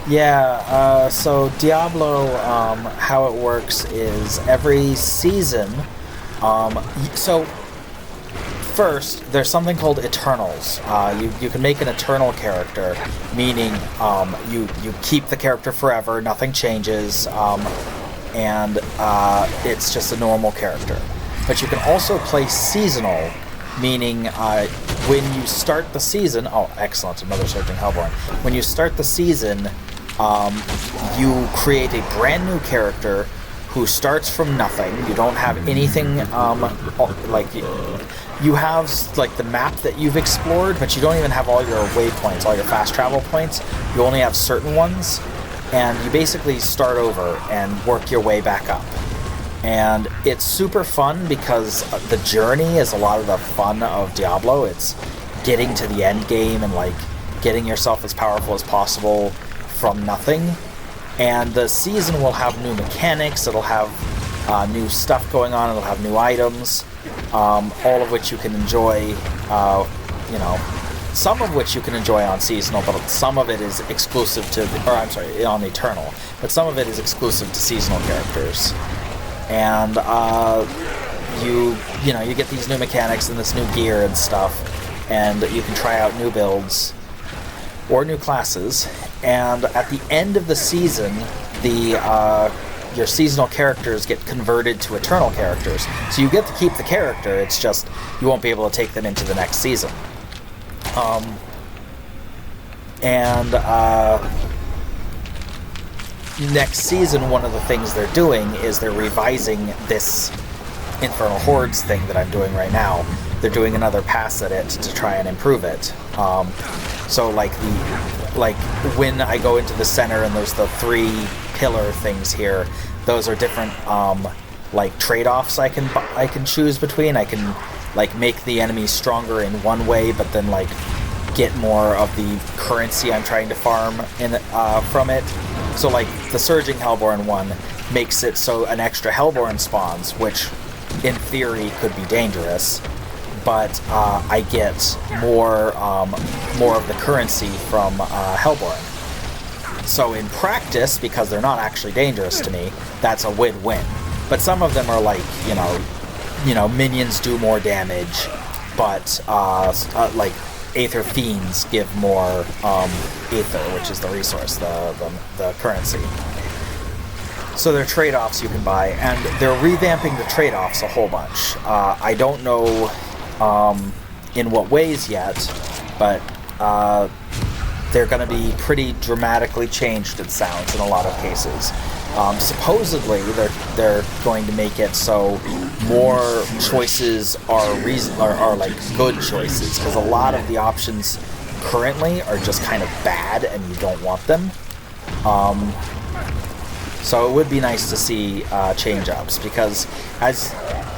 Speaker 1: Yeah, so Diablo, how it works is every season, so first, there's something called Eternals. You can make an Eternal character, meaning you keep the character forever, nothing changes, and it's just a normal character. But you can also play Seasonal, meaning when you start the season... Oh, excellent, another Surging Hellborn. When you start the season... you create a brand new character who starts from nothing. You don't have anything, you have, like, the map that you've explored, but you don't even have all your waypoints, all your fast travel points. You only have certain ones, and you basically start over and work your way back up. And it's super fun because the journey is a lot of the fun of Diablo. It's getting to the end game and, like, getting yourself as powerful as possible from nothing. And the season will have new mechanics, it'll have new stuff going on, it'll have new items, all of which you can enjoy, some of which you can enjoy on seasonal, but some of it is exclusive to, on Eternal, but some of it is exclusive to seasonal characters. And you get these new mechanics and this new gear and stuff, and you can try out new builds or new classes. And at the end of the season, your seasonal characters get converted to Eternal characters. So you get to keep the character, it's just you won't be able to take them into the next season. Next season, one of the things they're doing is they're revising this Infernal Hordes thing that I'm doing right now. They're doing another pass at it to try and improve it. So like when I go into the center and there's the 3 pillar things here, those are different like trade-offs I can choose between. I can like make the enemy stronger in one way, but then like get more of the currency I'm trying to farm from it. So like the Surging Hellborn one makes it so an extra Hellborn spawns, which in theory could be dangerous, but I get more of the currency from Hellborn. So in practice, because they're not actually dangerous to me, that's a win-win. But some of them are like, minions do more damage, but like Aether Fiends give more Aether, which is the resource, the currency. So there are trade-offs you can buy, and they're revamping the trade-offs a whole bunch. I don't know in what ways yet, but they're going to be pretty dramatically changed, it sounds, in a lot of cases. Supposedly, they're going to make it so more choices are like good choices, because a lot of the options currently are just kind of bad and you don't want them. So it would be nice to see change-ups, because as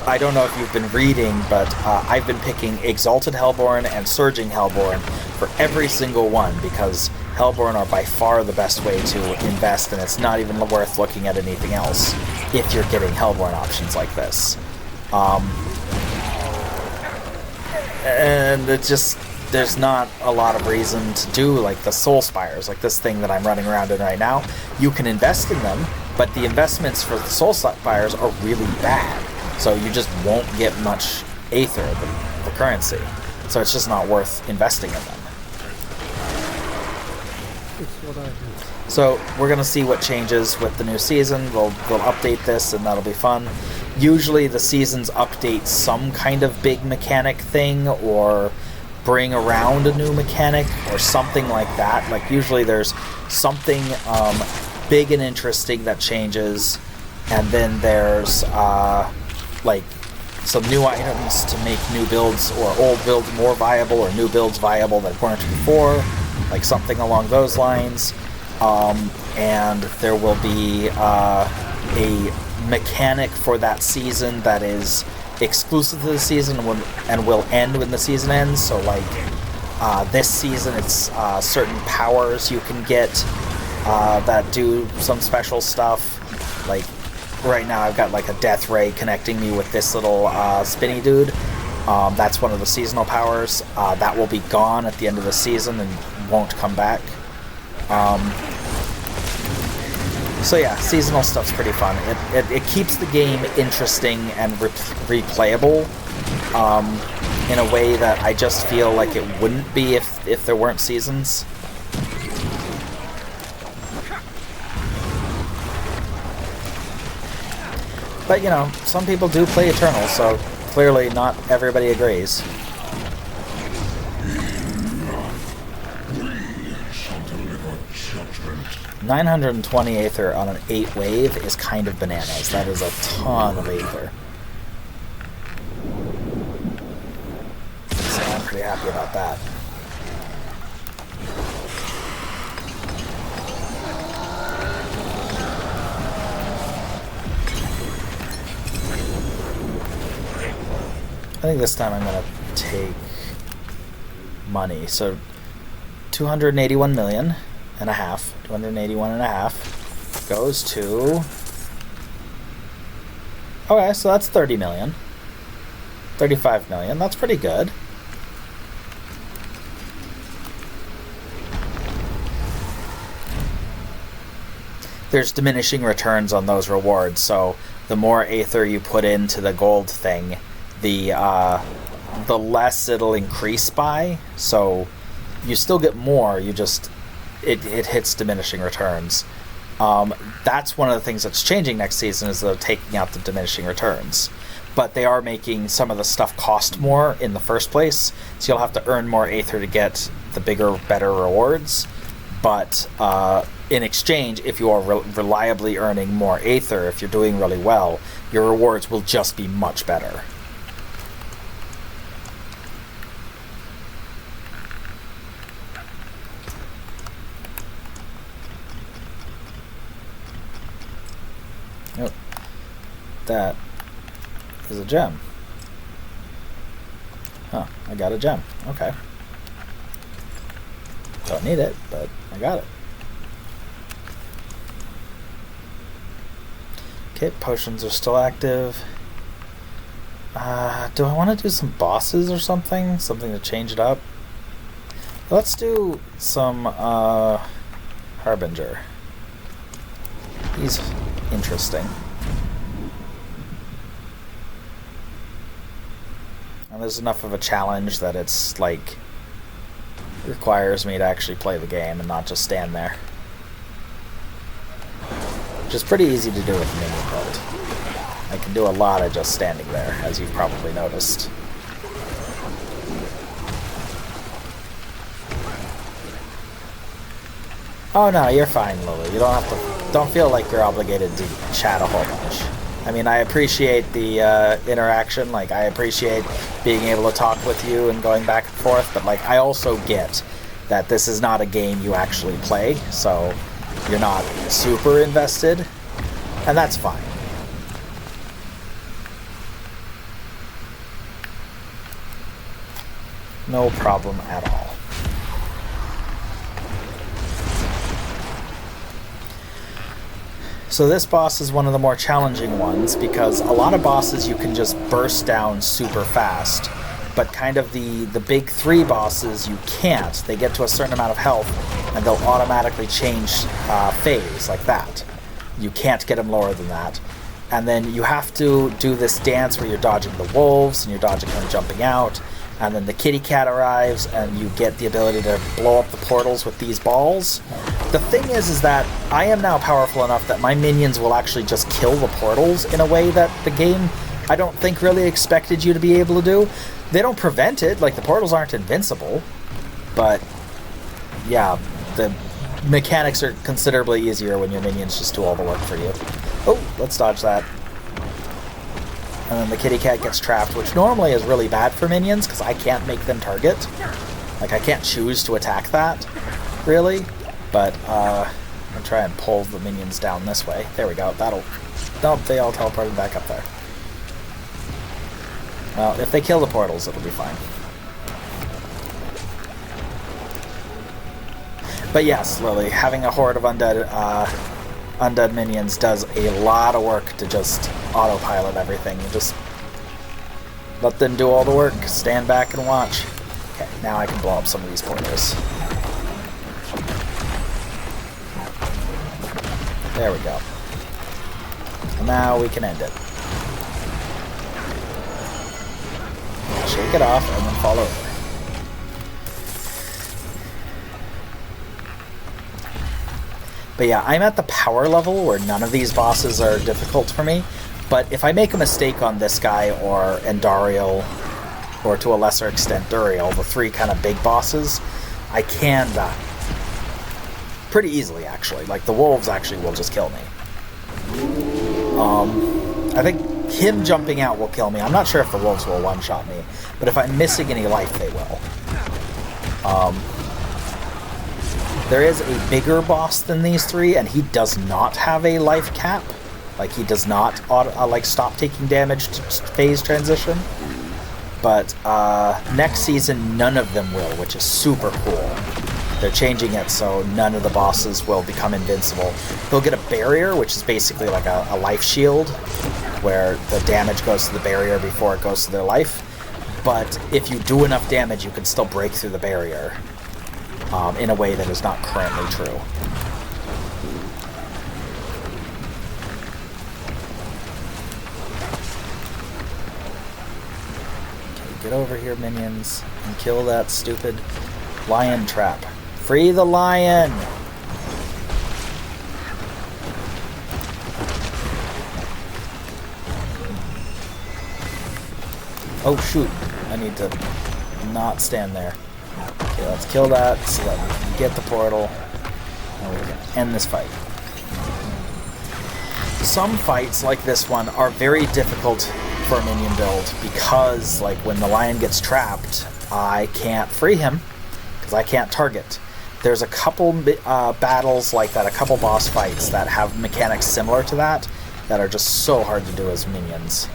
Speaker 1: I don't know if you've been reading, but I've been picking Exalted Hellborn and Surging Hellborn for every single one, because Hellborn are by far the best way to invest, and it's not even worth looking at anything else if you're getting Hellborn options like this. And it's just, there's not a lot of reason to do like the Soul Spires, like this thing that I'm running around in right now. You can invest in them, but the investments for the Soul Spires are really bad. So you just won't get much Aether, the currency. So it's just not worth investing in them. So we're going to see what changes with the new season. They'll update this, and that'll be fun. Usually the seasons update some kind of big mechanic thing, or bring around a new mechanic, or something like that. Like usually there's something big and interesting that changes, and then there's like some new items to make new builds or old builds more viable, or new builds viable that weren't before, like something along those lines. And there will be a mechanic for that season that is exclusive to the season and will end when the season ends. So like this season, it's certain powers you can get that do some special stuff. Like right now I've got like a death ray connecting me with this little spinny dude. That's one of the seasonal powers. That will be gone at the end of the season and won't come back. So yeah, seasonal stuff's pretty fun. It keeps the game interesting and replayable in a way that I just feel like it wouldn't be if there weren't seasons. But you know, some people do play Eternal, so clearly not everybody agrees. $920 Aether on an 8 wave is kind of bananas. That is a ton of Aether. So I'm pretty happy about that. I think this time I'm going to take money. So 281 million and a half, 281 and a half goes to, okay, so that's 30 million, 35 million, that's pretty good. there's diminishing returns on those rewards. So the more Aether you put into the gold thing, the less it'll increase by. So you still get more, you just it hits diminishing returns. That's one of the things that's changing next season, is they're taking out the diminishing returns. But they are making some of the stuff cost more in the first place, so you'll have to earn more Aether to get the bigger, better rewards. But in exchange, if you are reliably earning more Aether, if you're doing really well, your rewards will just be much better. Yep. That is a gem. Huh, I got a gem. Okay. Don't need it, but I got it. Okay, potions are still active. Do I want to do some bosses or something? Something to change it up? Let's do some Harbinger. He's interesting. And there's enough of a challenge that it's like requires me to actually play the game and not just stand there. Which is pretty easy to do with minion build. I can do a lot of just standing there, as you've probably noticed. Oh no, you're fine, Lily. You don't feel like you're obligated to chat a whole bunch. I mean, I appreciate the interaction, like, I appreciate being able to talk with you and going back and forth, but, like, I also get that this is not a game you actually play, so you're not super invested, and that's fine. No problem at all. So this boss is one of the more challenging ones, because a lot of bosses you can just burst down super fast, but kind of the big three bosses you can't. They get to a certain amount of health and they'll automatically change phase like that. You can't get them lower than that. And then you have to do this dance where you're dodging the wolves and you're dodging them jumping out, and then the kitty cat arrives and you get the ability to blow up the portals with these balls. The thing is that I am now powerful enough that my minions will actually just kill the portals in a way that the game, I don't think, really expected you to be able to do. They don't prevent it, like the portals aren't invincible, but yeah, the mechanics are considerably easier when your minions just do all the work for you. Oh, let's dodge that. And then the kitty cat gets trapped, which normally is really bad for minions, because I can't make them target. Like, I can't choose to attack that, really. But, I'll try and pull the minions down this way. There we go, that'll... Nope, they all teleported back up there. Well, if they kill the portals, it'll be fine. But yes, Lily, having a horde of undead minions does a lot of work to just autopilot everything. You just let them do all the work, stand back and watch. Okay, now I can blow up some of these portals. There we go. And now we can end it. Shake it off and then fall over. But yeah, I'm at the power level where none of these bosses are difficult for me. But if I make a mistake on this guy or Endariel, or to a lesser extent Duriel, the three kind of big bosses, I can die. Pretty easily, actually. Like, the wolves actually will just kill me. I think him jumping out will kill me. I'm not sure if the wolves will one-shot me, but if I'm missing any life, they will. There is a bigger boss than these three, and he does not have a life cap. Like, he does not stop taking damage to phase transition. But next season, none of them will, which is super cool. They're changing it so none of the bosses will become invincible. They'll get a barrier, which is basically like a life shield, where the damage goes to the barrier before it goes to their life. But if you do enough damage, you can still break through the barrier in a way that is not currently true. Get over here, minions, and kill that stupid lion trap. Free the lion! Oh shoot, I need to not stand there. Okay, let's kill that so that we can get the portal and we can end this fight. Some fights like this one are very difficult for a minion build because, like, when the lion gets trapped, I can't free him because I can't target. There's a couple battles like that, a couple boss fights that have mechanics similar to that are just so hard to do as minions.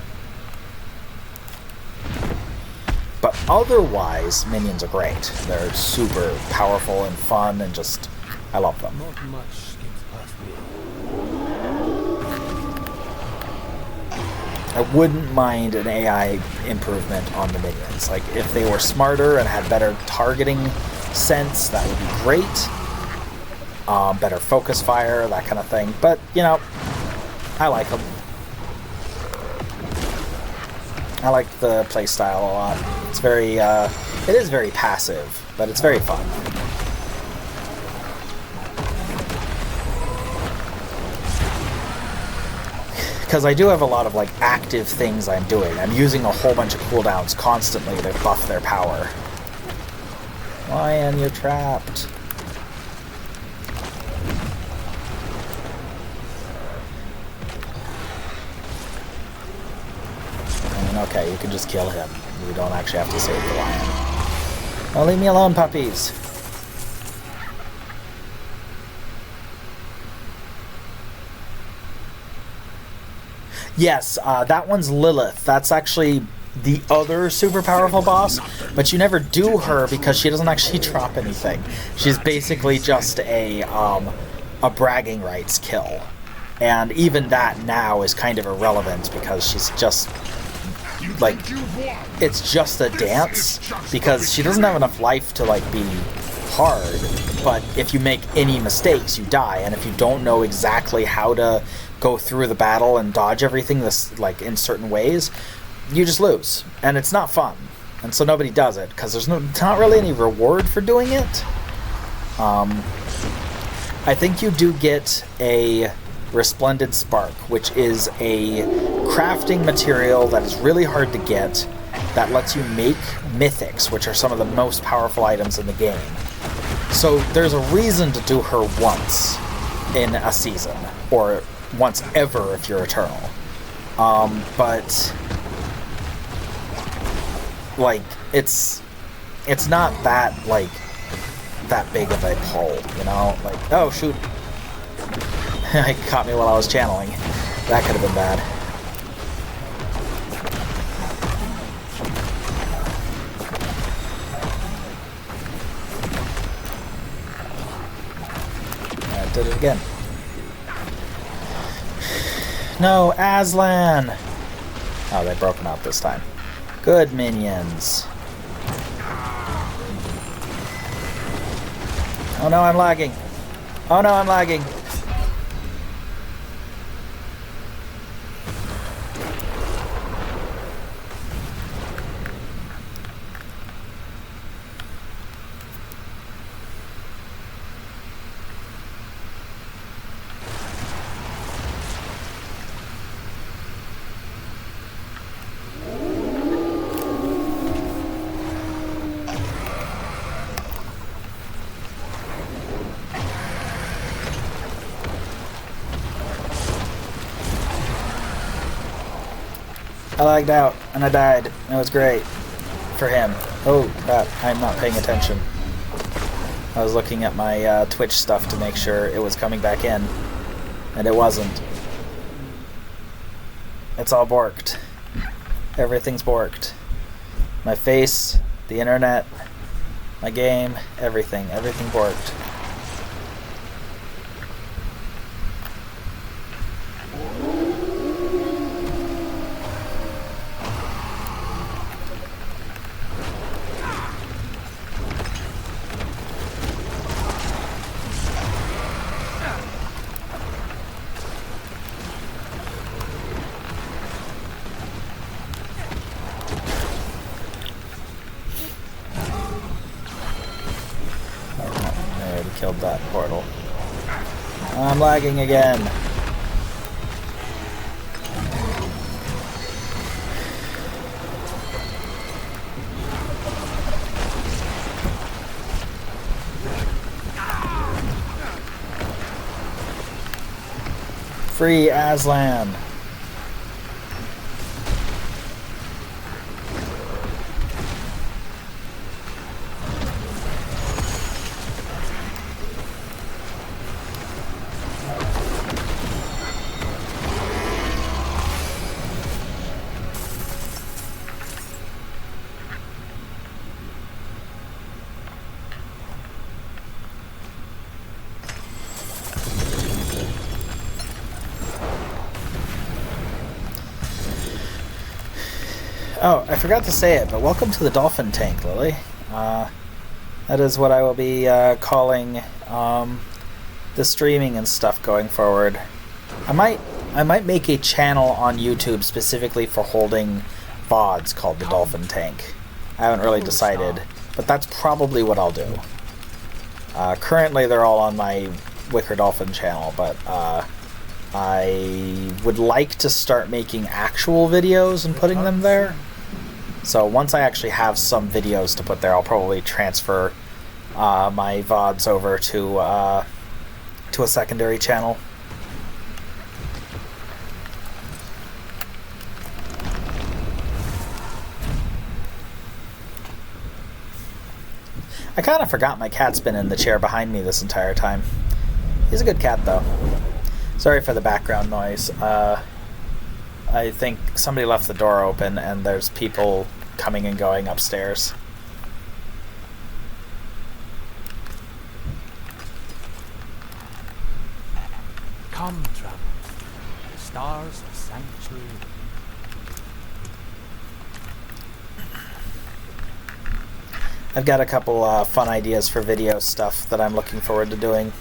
Speaker 1: But otherwise, minions are great. They're super powerful and fun and just, I love them.
Speaker 2: Not much gets past me.
Speaker 1: I wouldn't mind an AI improvement on the minions. Like, if they were smarter and had better targeting sense, that would be great. Better focus fire, that kind of thing. But, you know, I like them. I like the playstyle a lot. It's very, it is very passive, but it's very fun. Because I do have a lot of, like, active things I'm doing. I'm using a whole bunch of cooldowns constantly to buff their power. Lion, you're trapped. I mean, okay, you can just kill him. You don't actually have to save the lion. Oh, leave me alone, puppies. Yes, that one's Lilith. That's actually the other super powerful boss, but you never do her because she doesn't actually drop anything. She's basically just a bragging rights kill. And even that now is kind of irrelevant because she's just, like, it's just a dance because she doesn't have enough life to, like, be hard. But if you make any mistakes, you die. And if you don't know exactly how to go through the battle and dodge everything this, like, in certain ways, you just lose. And it's not fun. And so nobody does it because there's not really any reward for doing it. I think you do get a Resplendent Spark, which is a crafting material that is really hard to get that lets you make mythics, which are some of the most powerful items in the game. So there's a reason to do her once in a season, or once ever if you're Eternal. But, like, it's not that, like, that big of a pull, you know? Like, oh, shoot. It caught me while I was channeling. That could have been bad. I did it again. No, Aslan! Oh, they've broken out this time. Good minions. Oh no, I'm lagging. Oh no, I'm lagging. I lagged out, and I died. It was great. For him. Oh, crap. I'm not paying attention. I was looking at my Twitch stuff to make sure it was coming back in. And it wasn't. It's all borked. Everything's borked. My face, the internet, my game, everything. Everything borked. killed that portal. I'm lagging again. Free Aslan. Oh, I forgot to say it, but welcome to the Dolphin Tank, Lily. That is what I will be calling the streaming and stuff going forward. I might make a channel on YouTube specifically for holding VODs called the Dolphin Tank. I haven't really decided, but that's probably what I'll do. Currently, they're all on my Wicker Dolphin channel, but I would like to start making actual videos and putting them there. So once I actually have some videos to put there, I'll probably transfer my VODs over to a secondary channel. I kind of forgot my cat's been in the chair behind me this entire time. He's a good cat, though. Sorry for the background noise. I think somebody left the door open and there's people coming and going upstairs.
Speaker 2: Come, traveler. The stars of sanctuary.
Speaker 1: I've got a couple fun ideas for video stuff that I'm looking forward to doing.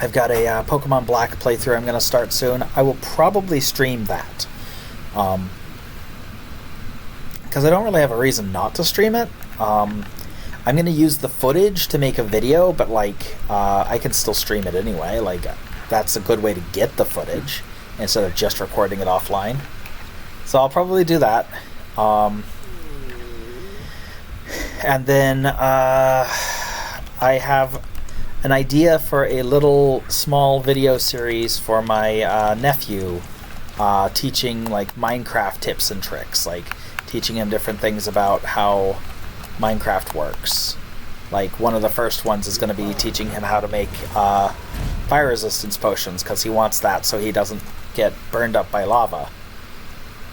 Speaker 1: I've got a Pokemon Black playthrough I'm going to start soon. I will probably stream that. Because I don't really have a reason not to stream it. I'm going to use the footage to make a video, but like I can still stream it anyway. Like that's a good way to get the footage instead of just recording it offline. So I'll probably do that. And then I have an idea for a little small video series for my nephew, teaching like Minecraft tips and tricks, like teaching him different things about how Minecraft works. Like one of the first ones is going to be teaching him how to make fire resistance potions, because he wants that so he doesn't get burned up by lava,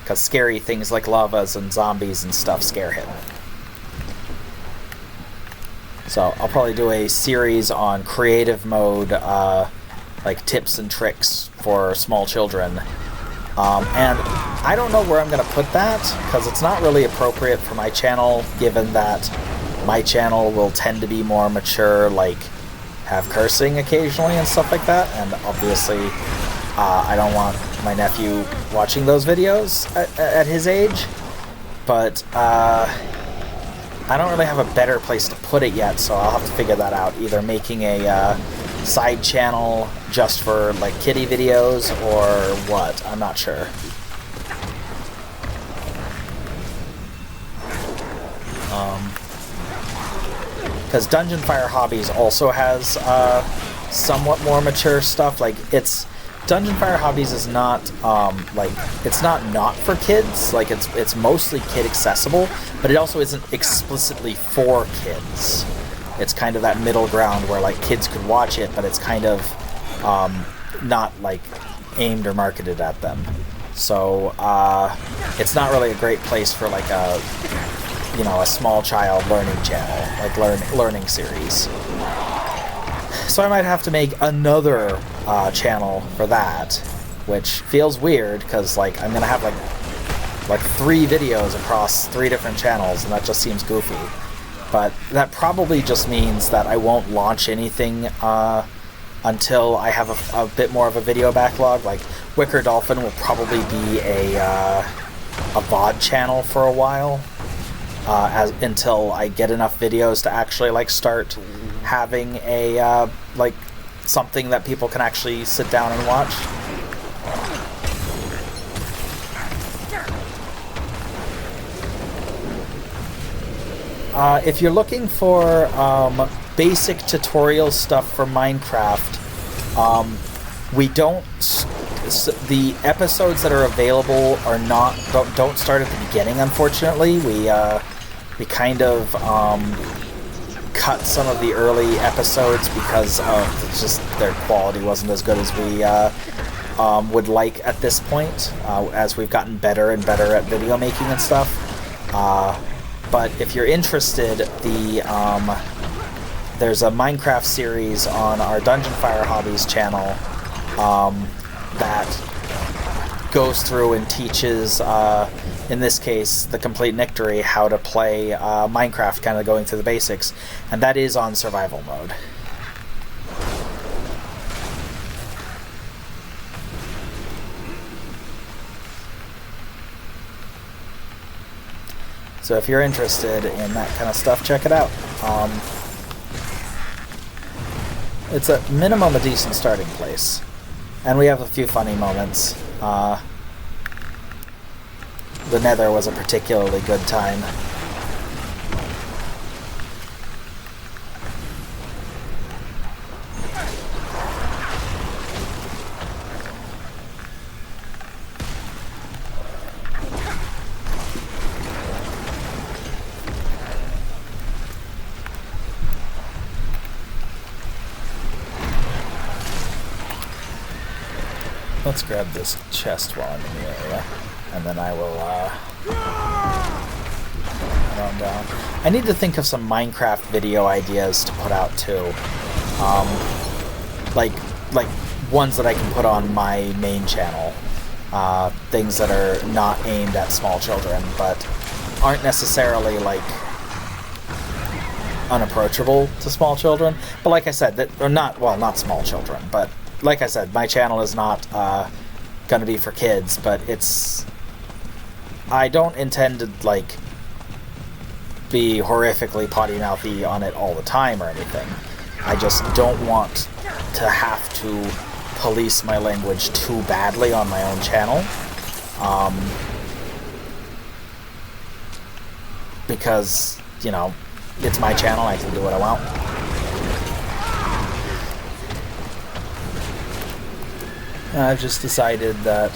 Speaker 1: because scary things like lavas and zombies and stuff scare him. So I'll probably do a series on creative mode, like tips and tricks for small children. And I don't know where I'm going to put that, because it's not really appropriate for my channel, given that my channel will tend to be more mature, like have cursing occasionally and stuff like that. And obviously, I don't want my nephew watching those videos at his age. But I don't really have a better place to put it yet, so I'll have to figure that out. Either making a side channel just for like kitty videos or what. I'm not sure. Because Dungeon Fire Hobbies also has somewhat more mature stuff. Like Dungeon Fire Hobbies is not like it's not for kids. Like it's mostly kid accessible, but it also isn't explicitly for kids. It's kind of that middle ground where like kids could watch it, but it's kind of not like aimed or marketed at them. So it's not really a great place for like a small child learning channel, like learning series. So I might have to make another channel for that, which feels weird because like I'm gonna have like 3 videos across 3 different channels, and that just seems goofy. But that probably just means that I won't launch anything until I have a bit more of a video backlog. Like Wicker Dolphin will probably be a VOD channel for a while. until I get enough videos to actually like start having a like something that people can actually sit down and watch. If you're looking for basic tutorial stuff for Minecraft, we don't. The episodes that are available are don't start at the beginning. Unfortunately, we kind of cut some of the early episodes because of just their quality wasn't as good as we would like at this point. As we've gotten better and better at video making and stuff. But if you're interested, there's a Minecraft series on our Dungeon Fire Hobbies channel that goes through and teaches, in this case, the complete Nictory, how to play Minecraft, kind of going through the basics, and that is on survival mode. So if you're interested in that kind of stuff, check it out. It's at minimum a decent starting place. And we have a few funny moments. The Nether was a particularly good time. Let's grab this chest while I'm in the area, and then I will run down. I need to think of some Minecraft video ideas to put out too, like ones that I can put on my main channel. Things that are not aimed at small children, but aren't necessarily like unapproachable to small children. But like I said, not small children, but. Like I said, my channel is not going to be for kids, but I don't intend to, like, be horrifically potty-mouthy on it all the time or anything. I just don't want to have to police my language too badly on my own channel. Because, you know, it's my channel, I can do what I want. I've just decided that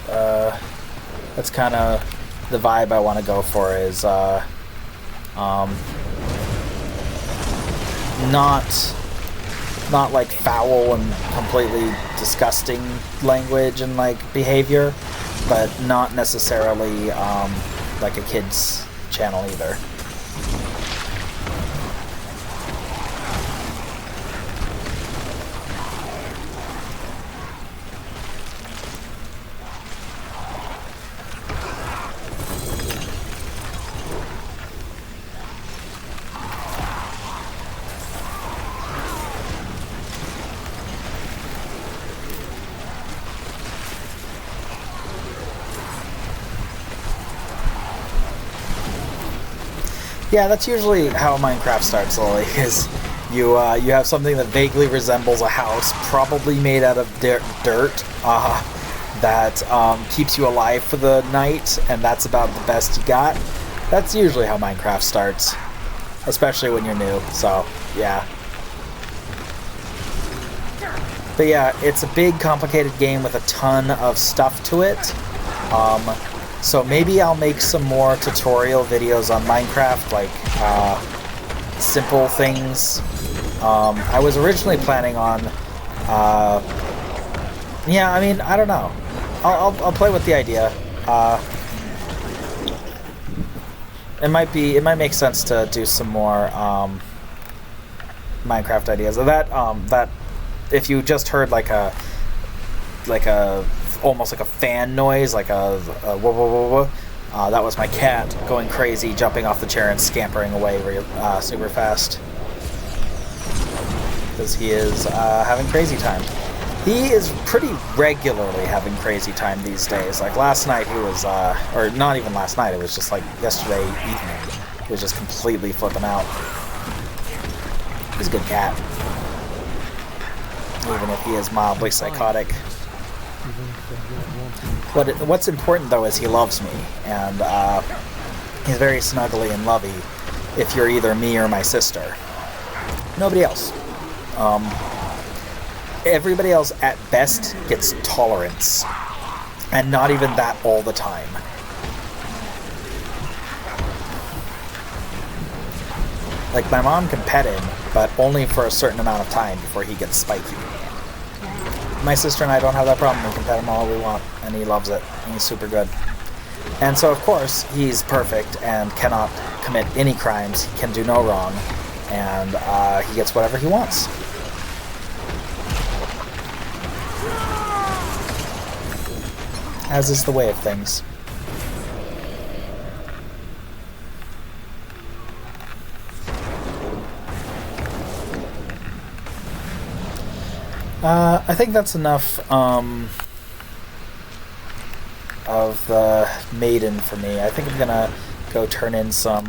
Speaker 1: that's kind of the vibe I want to go for is not like foul and completely disgusting language and like behavior, but not necessarily like a kid's channel either. Yeah, that's usually how Minecraft starts, Lily, is you have something that vaguely resembles a house, probably made out of dirt, that keeps you alive for the night, and that's about the best you got. That's usually how Minecraft starts, especially when you're new, so, yeah. But yeah, it's a big, complicated game with a ton of stuff to it. So maybe I'll make some more tutorial videos on Minecraft, like simple things. I was originally planning on, yeah, I mean, I don't know. I'll play with the idea. It might make sense to do some more Minecraft ideas. That if you just heard like a almost like a fan noise, like a whoa, whoa, whoa, whoa. That was my cat going crazy, jumping off the chair and scampering away super fast. Because he is having crazy time. He is pretty regularly having crazy time these days. Like last night he was, or not even last night, it was just like yesterday evening. He was just completely flipping out. He's a good cat. Even if he is mildly psychotic. What's important, though, is he loves me. And he's very snuggly and lovey if you're either me or my sister. Nobody else. Everybody else, at best, gets tolerance. And not even that all the time. Like, my mom can pet him, but only for a certain amount of time before he gets spiky. My sister and I don't have that problem. We can pet him all we want, and he loves it. And he's super good. And so, of course, he's perfect and cannot commit any crimes. He can do no wrong. And he gets whatever he wants. As is the way of things. I think that's enough of the maiden for me. I think I'm gonna go turn in some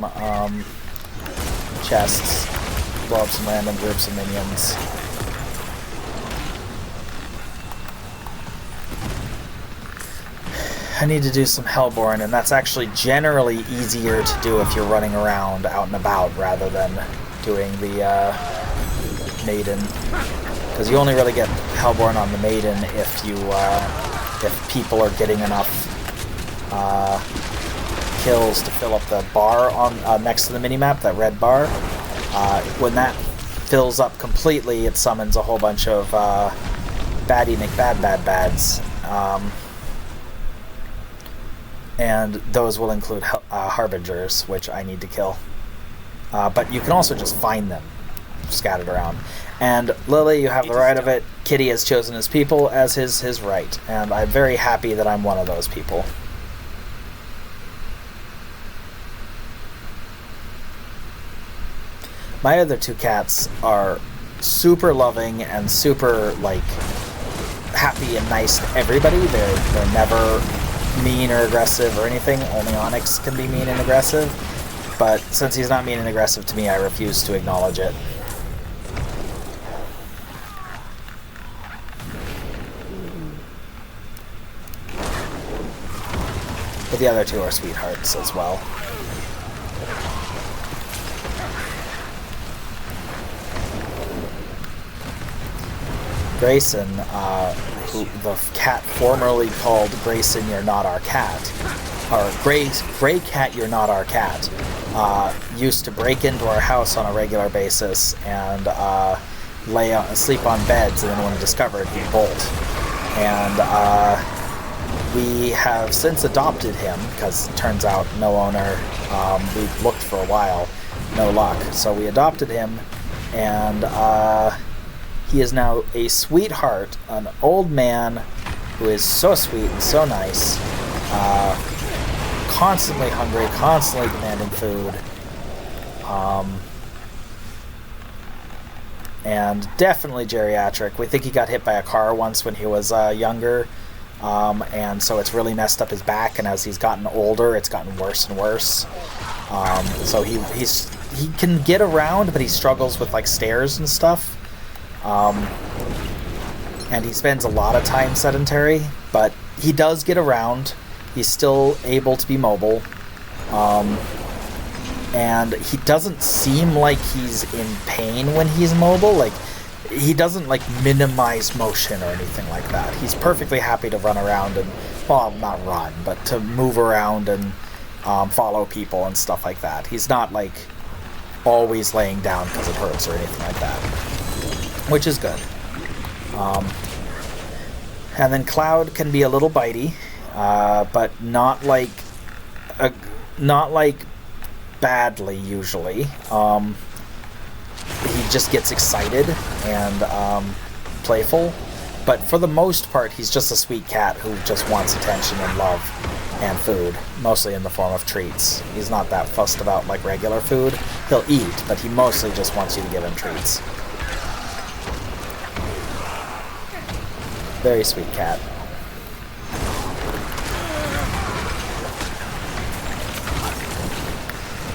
Speaker 1: chests, blow up some random groups of minions. I need to do some Hellborn, and that's actually generally easier to do if you're running around out and about rather than doing the maiden. Because you only really get Hellborn on the maiden if you if people are getting enough kills to fill up the bar on next to the minimap, that red bar. When that fills up completely, it summons a whole bunch of baddie McBadbads. And those will include Harbingers, which I need to kill. But you can also just find them scattered around. And Lily, you have the right of it. Kitty has chosen his people as his right. And I'm very happy that I'm one of those people. My other two cats are super loving and super, like, happy and nice to everybody. They're never mean or aggressive or anything. Only Onyx can be mean and aggressive. But since he's not mean and aggressive to me, I refuse to acknowledge it. But the other two are sweethearts as well. Grayson, the cat formerly called Grayson, You're Not Our Cat, or Gray Cat, You're Not Our Cat, used to break into our house on a regular basis and sleep on beds, and then when discovered, he'd bolt. And we have since adopted him, because it turns out no owner, we looked for a while, no luck. So we adopted him, and he is now a sweetheart, an old man who is so sweet and so nice, constantly hungry, constantly demanding food, and definitely geriatric. We think he got hit by a car once when he was younger, and so it's really messed up his back, and as he's gotten older, it's gotten worse and worse. So he can get around, but he struggles with, like, stairs and stuff. And he spends a lot of time sedentary, but he does get around. He's still able to be mobile. And he doesn't seem like he's in pain when he's mobile. Like, he doesn't, like, minimize motion or anything like that. He's perfectly happy to run around and, well, not run, but to move around and follow people and stuff like that. He's not, like, always laying down because it hurts or anything like that, which is good. And then Cloud can be a little bitey, but not like badly usually. He just gets excited and playful, but for the most part, he's just a sweet cat who just wants attention and love and food, mostly in the form of treats. He's not that fussed about, like, regular food. He'll eat, but he mostly just wants you to give him treats. Very sweet cat.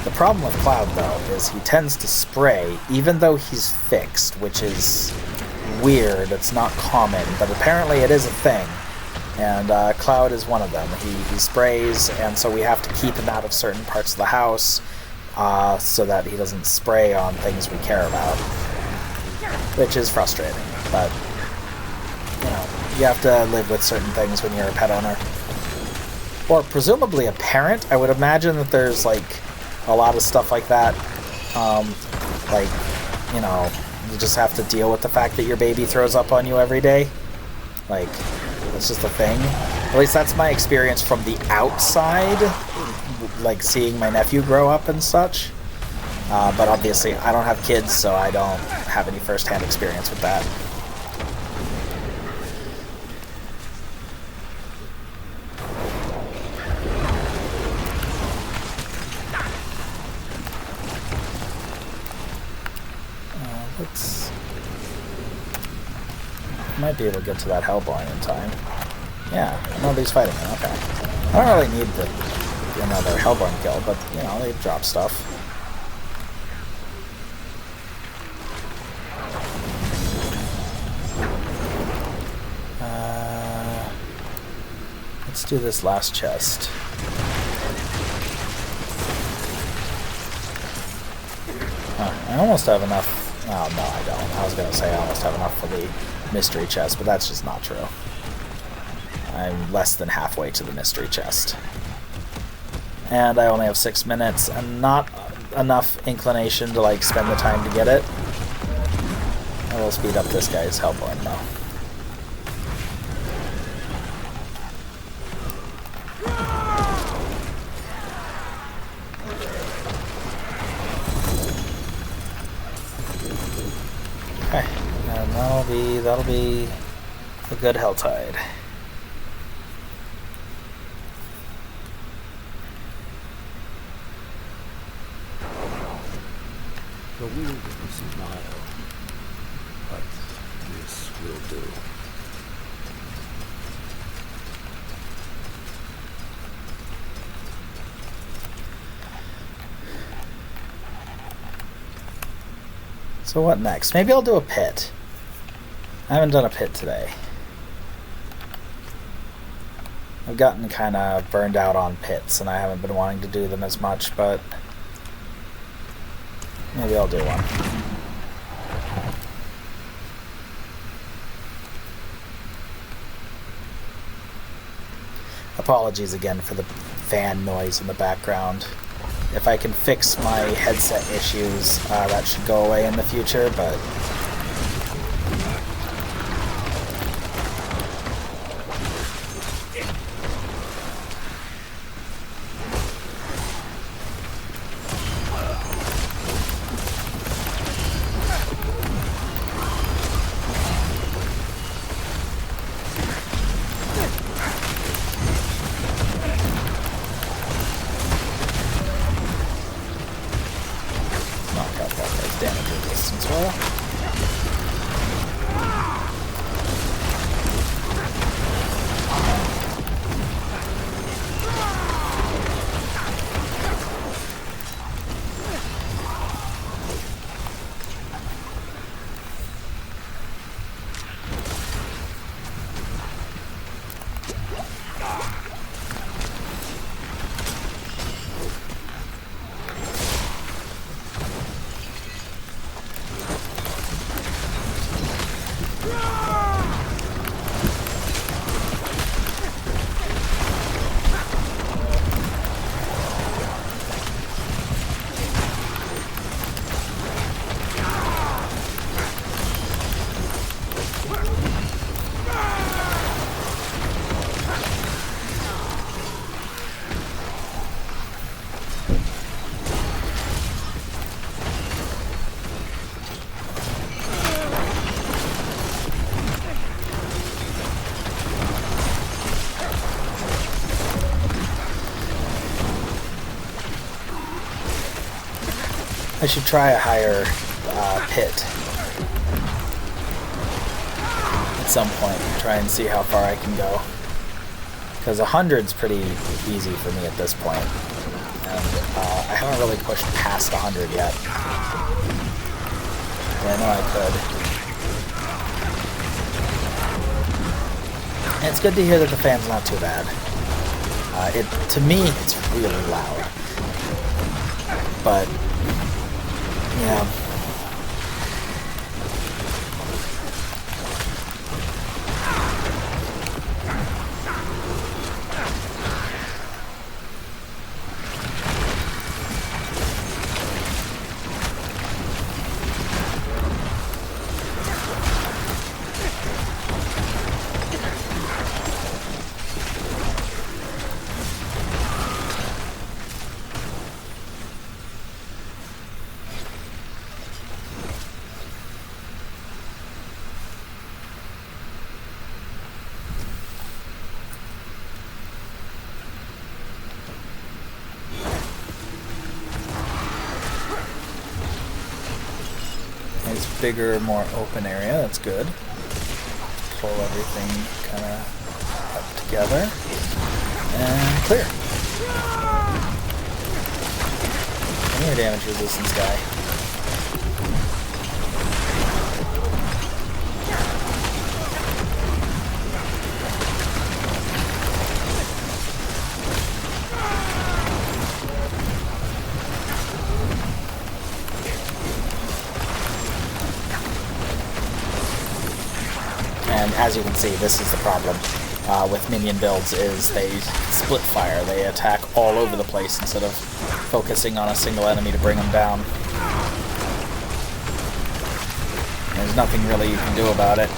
Speaker 1: The problem with Cloud, though, is he tends to spray, even though he's fixed, which is weird. It's not common, but apparently it is a thing. And Cloud is one of them. He sprays, and so we have to keep him out of certain parts of the house so that he doesn't spray on things we care about, which is frustrating. But, you know, you have to live with certain things when you're a pet owner. Or presumably a parent. I would imagine that there's, like, a lot of stuff like that. Like, you know, you just have to deal with the fact that your baby throws up on you every day. Like, it's just a thing. At least that's my experience from the outside, like seeing my nephew grow up and such. But obviously, I don't have kids, so I don't have any first-hand experience with that. Might be able to get to that Hellborn in time. Yeah, nobody's fighting him. Okay. I don't really need another Hellborn kill, but, you know, they drop stuff. Let's do this last chest. I almost have enough. Oh, no, I don't. I was going to say I almost have enough for the mystery chest, but that's just not true. I'm less than halfway to the mystery chest. And I only have 6 minutes, and not enough inclination to, like, spend the time to get it. I will speed up this guy's Hellborn, though. Okay, and that'll be a good Helltide.
Speaker 4: The wilderness is wild, but this will do.
Speaker 1: So what next? Maybe I'll do a pit. I haven't done a pit today. I've gotten kind of burned out on pits, and I haven't been wanting to do them as much, but maybe I'll do one. Apologies again for the fan noise in the background. If I can fix my headset issues, that should go away in the future, but I should try a higher pit at some point and try and see how far I can go. Because 100's pretty easy for me at this point. and I haven't really pushed past 100 yet. But I know I could. And it's good to hear that the fan's not too bad. To me, it's really loud. But, yeah. Bigger, more open area. That's good. Pull everything kind of up together and clear. Any more damage resistance guy. And as you can see, this is the problem with minion builds, is they split fire. They attack all over the place instead of focusing on a single enemy to bring them down. And there's nothing really you can do about it.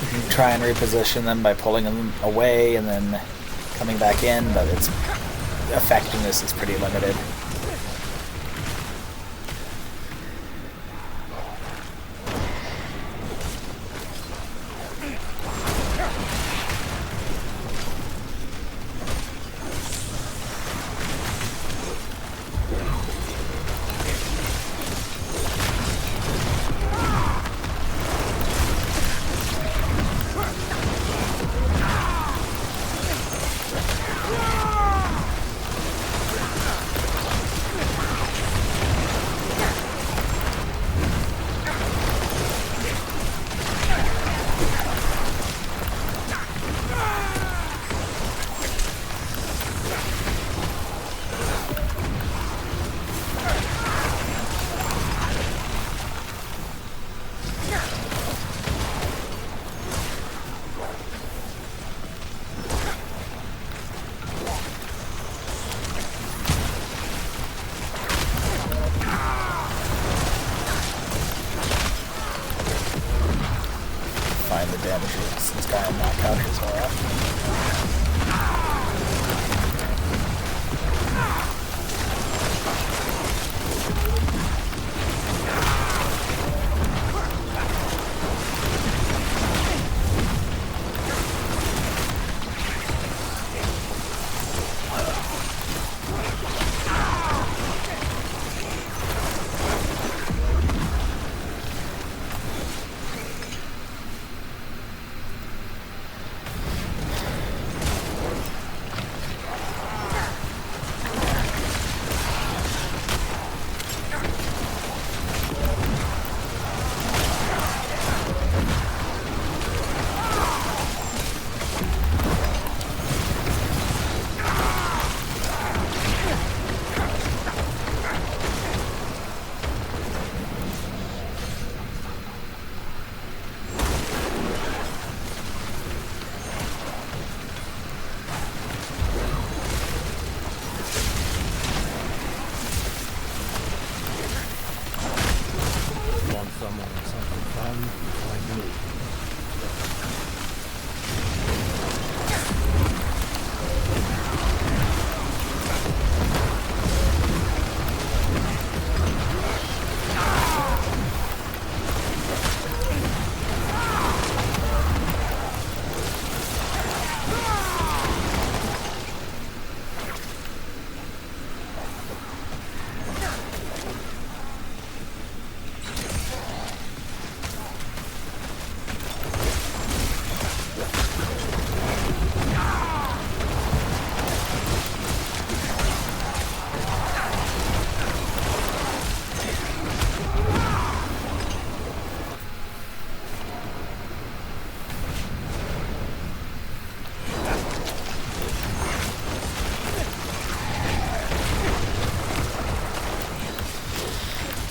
Speaker 1: You can try and reposition them by pulling them away and then coming back in, but its effectiveness is pretty limited.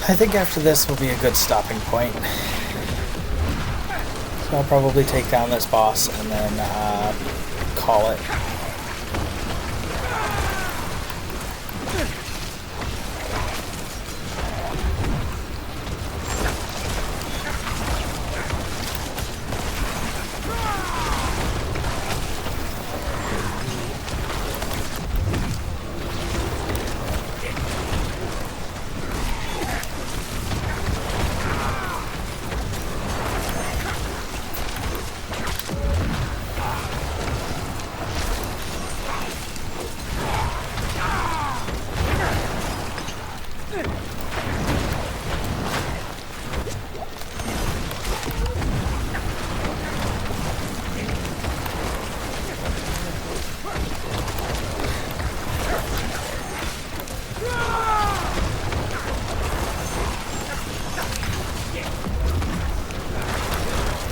Speaker 1: I think after this will be a good stopping point. So I'll probably take down this boss and then call it.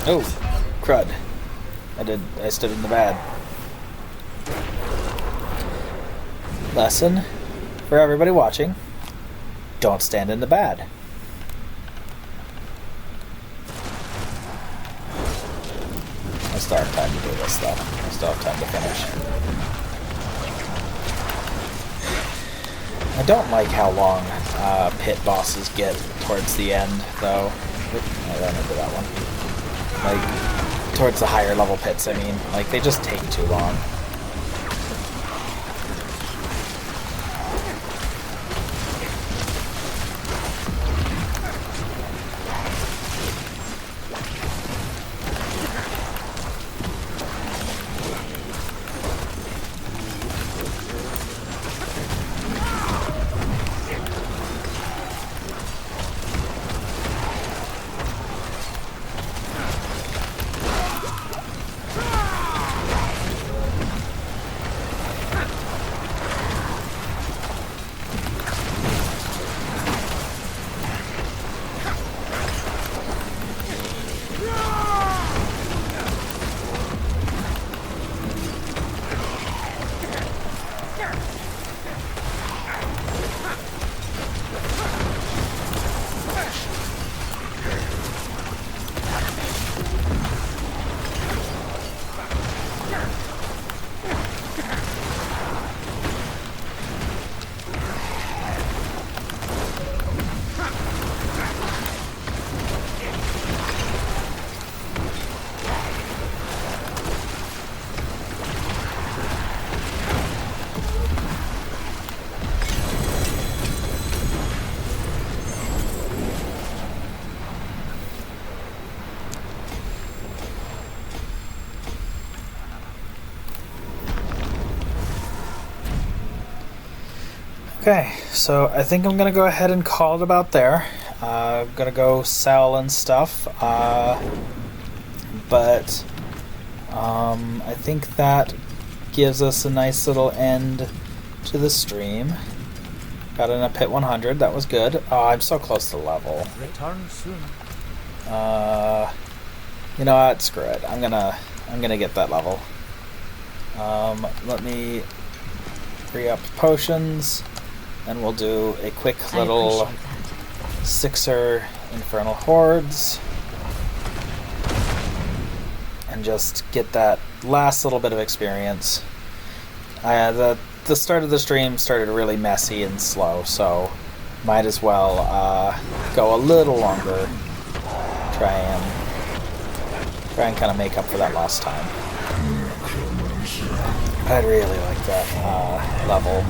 Speaker 1: Oh, crud. I stood in the bad. Lesson for everybody watching. Don't stand in the bad. I still have time to do this though. I still have time to finish. I don't like how long pit bosses get towards the end though. I ran into that one. Like, towards the higher level pits, I mean. Like, they just take too long. Okay, so I think I'm gonna go ahead and call it about there. I'm gonna go sell and stuff, but I think that gives us a nice little end to the stream. Got in a pit 100, that was good. Oh, I'm so close to level.
Speaker 2: Return soon.
Speaker 1: You know what? Screw it. I'm gonna get that level. Let me free up potions. And we'll do a quick little 6er Infernal Hordes. And just get that last little bit of experience. The start of the stream started really messy and slow, so might as well go a little longer. Try and kind of make up for that lost time. I really like that level.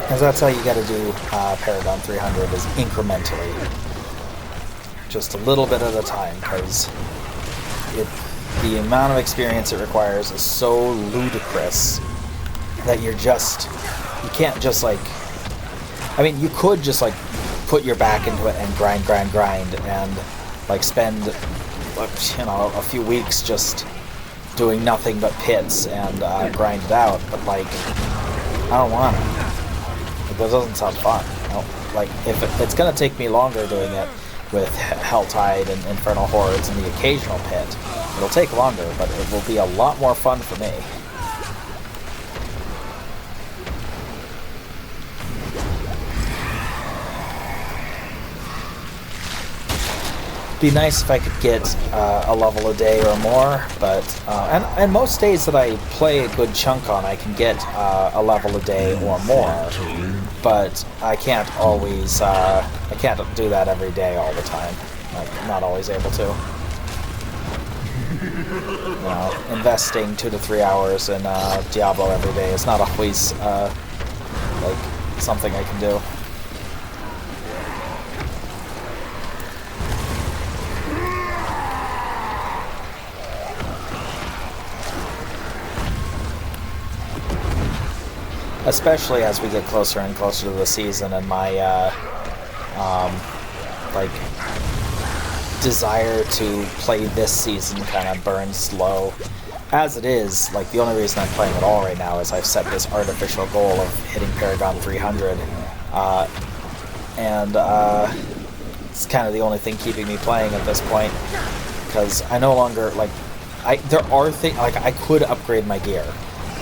Speaker 1: Because that's how you got to do Paragon 300, is incrementally. Just a little bit at a time, because the amount of experience it requires is so ludicrous that you can't just like, I mean, you could just like put your back into it and grind and like spend, you know, a few weeks just doing nothing but pits and grind it out, but like, I don't want to. That doesn't sound fun. Like, if it's gonna take me longer doing it, with Helltide and Infernal Hordes and the occasional pit. It'll take longer, but it will be a lot more fun for me. Be nice if I could get a level a day or more, but and most days that I play a good chunk on, I can get a level a day or more, but I can't always I can't do that every day all the time. I'm not always able to. You know, investing 2 to 3 hours in Diablo every day is not always like something I can do. Especially as we get closer and closer to the season, and my like desire to play this season kind of burns low. As it is, like the only reason I'm playing at all right now is I've set this artificial goal of hitting Paragon 300, and it's kind of the only thing keeping me playing at this point, because I no longer like there are things like I could upgrade my gear,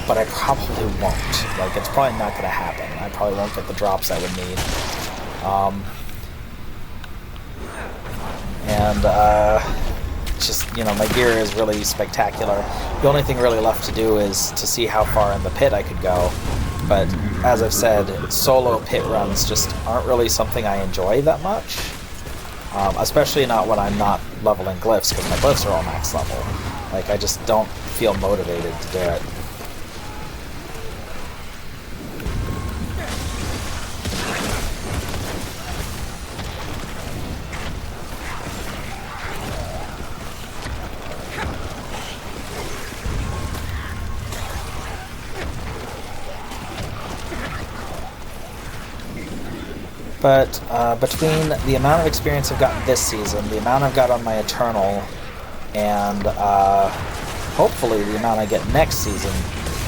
Speaker 1: but I probably won't. Like, it's probably not going to happen. I probably won't get the drops I would need. Just, you know, my gear is really spectacular. The only thing really left to do is to see how far in the pit I could go. But, as I've said, solo pit runs just aren't really something I enjoy that much. Especially not when I'm not leveling glyphs, because my glyphs are all max level. Like, I just don't feel motivated to do it. But between the amount of experience I've gotten this season, the amount I've got on my Eternal, and hopefully the amount I get next season,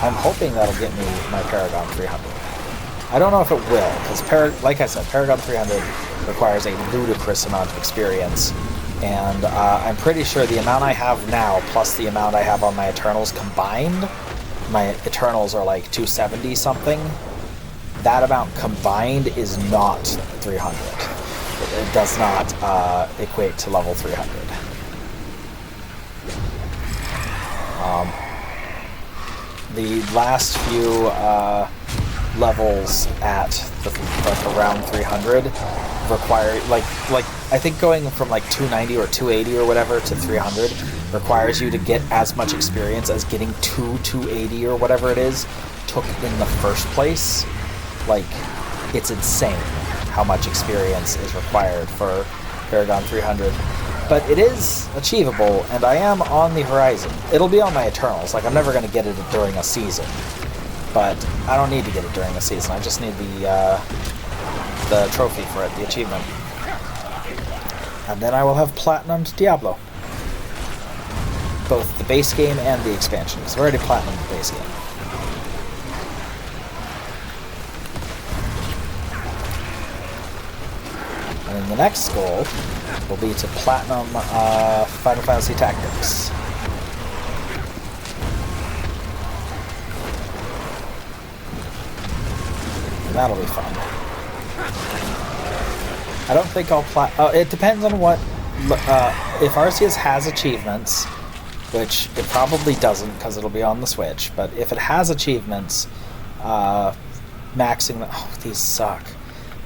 Speaker 1: I'm hoping that'll get me my Paragon 300. I don't know if it will, because like I said, Paragon 300 requires a ludicrous amount of experience, and I'm pretty sure the amount I have now, plus the amount I have on my Eternals combined, my Eternals are like 270 something. That amount combined is not 300. It does not equate to level 300. The last few levels at around 300 require like I think going from like 290 or 280 or whatever to 300 requires you to get as much experience as getting to 280 or whatever it is took in the first place. Like, it's insane how much experience is required for Paragon 300. But it is achievable, and I am on the horizon. It'll be on my Eternals. Like, I'm never going to get it during a season. But I don't need to get it during a season. I just need the trophy for it, the achievement. And then I will have Platinum Diablo. Both the base game and the expansion. Because I've already Platinum the base game. And then the next goal will be to Platinum Final Fantasy Tactics. And that'll be fun. I don't think I'll it depends on what... if Arceus has achievements, which it probably doesn't because it'll be on the Switch, but if it has achievements, maxing... Oh, these suck.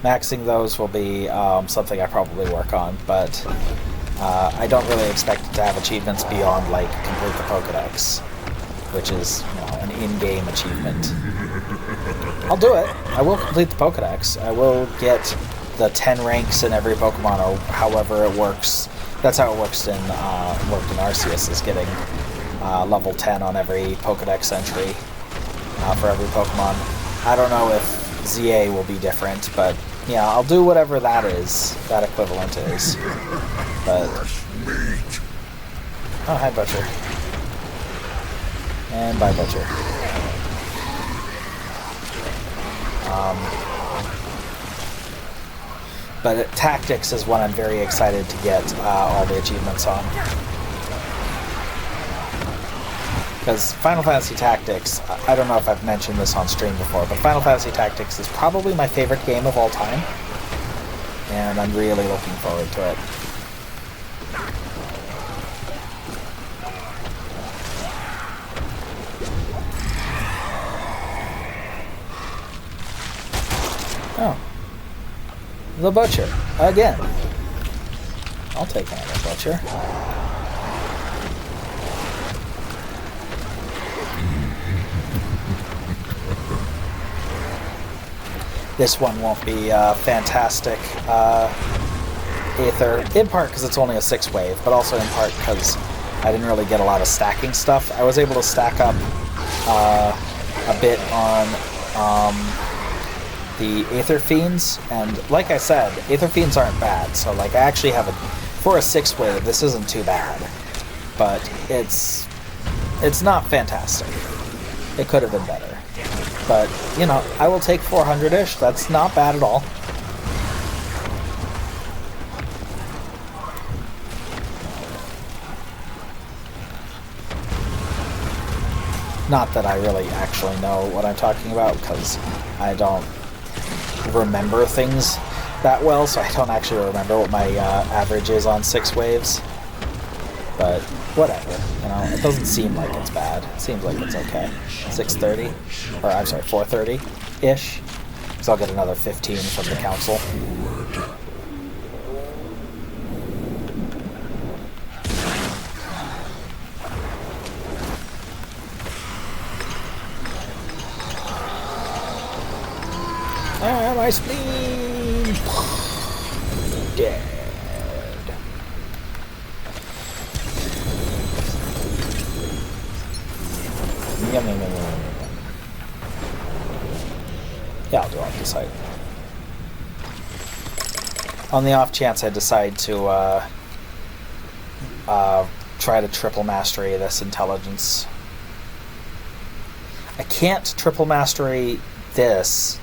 Speaker 1: Maxing those will be something I probably work on, but I don't really expect it to have achievements beyond, like, complete the Pokedex, which is, you know, an in-game achievement. I'll do it. I will complete the Pokedex. I will get the 10 ranks in every Pokemon, or however it works. That's how it works in Arceus, is getting level 10 on every Pokedex entry for every Pokemon. I don't know if ZA will be different, but yeah, I'll do whatever that is, that equivalent is. But... Oh, hi, Butcher. And bye, Butcher. But Tactics is one I'm very excited to get all the achievements on. Because Final Fantasy Tactics, I don't know if I've mentioned this on stream before, but Final Fantasy Tactics is probably my favorite game of all time. And I'm really looking forward to it. Oh. The Butcher. Again. I'll take another Butcher. This one won't be fantastic Aether, in part because it's only a 6-wave, but also in part because I didn't really get a lot of stacking stuff. I was able to stack up a bit on the Aether Fiends, and like I said, Aether Fiends aren't bad, so like I actually have for a 6-wave, this isn't too bad, but it's not fantastic. It could have been better. But, you know, I will take 400-ish. That's not bad at all. Not that I really actually know what I'm talking about, because I don't remember things that well, so I don't actually remember what my average is on 6 waves. But whatever, you know, it doesn't seem like it's bad. It seems like it's okay. 630, or I'm sorry, 430-ish. So I'll get another 15 from the council. Ah, my spleen! Dead. Yum, yum, yum, yum, yum. Yeah, I'll do it. Decide. On the off chance I decide to try to triple mastery this intelligence. I can't triple mastery this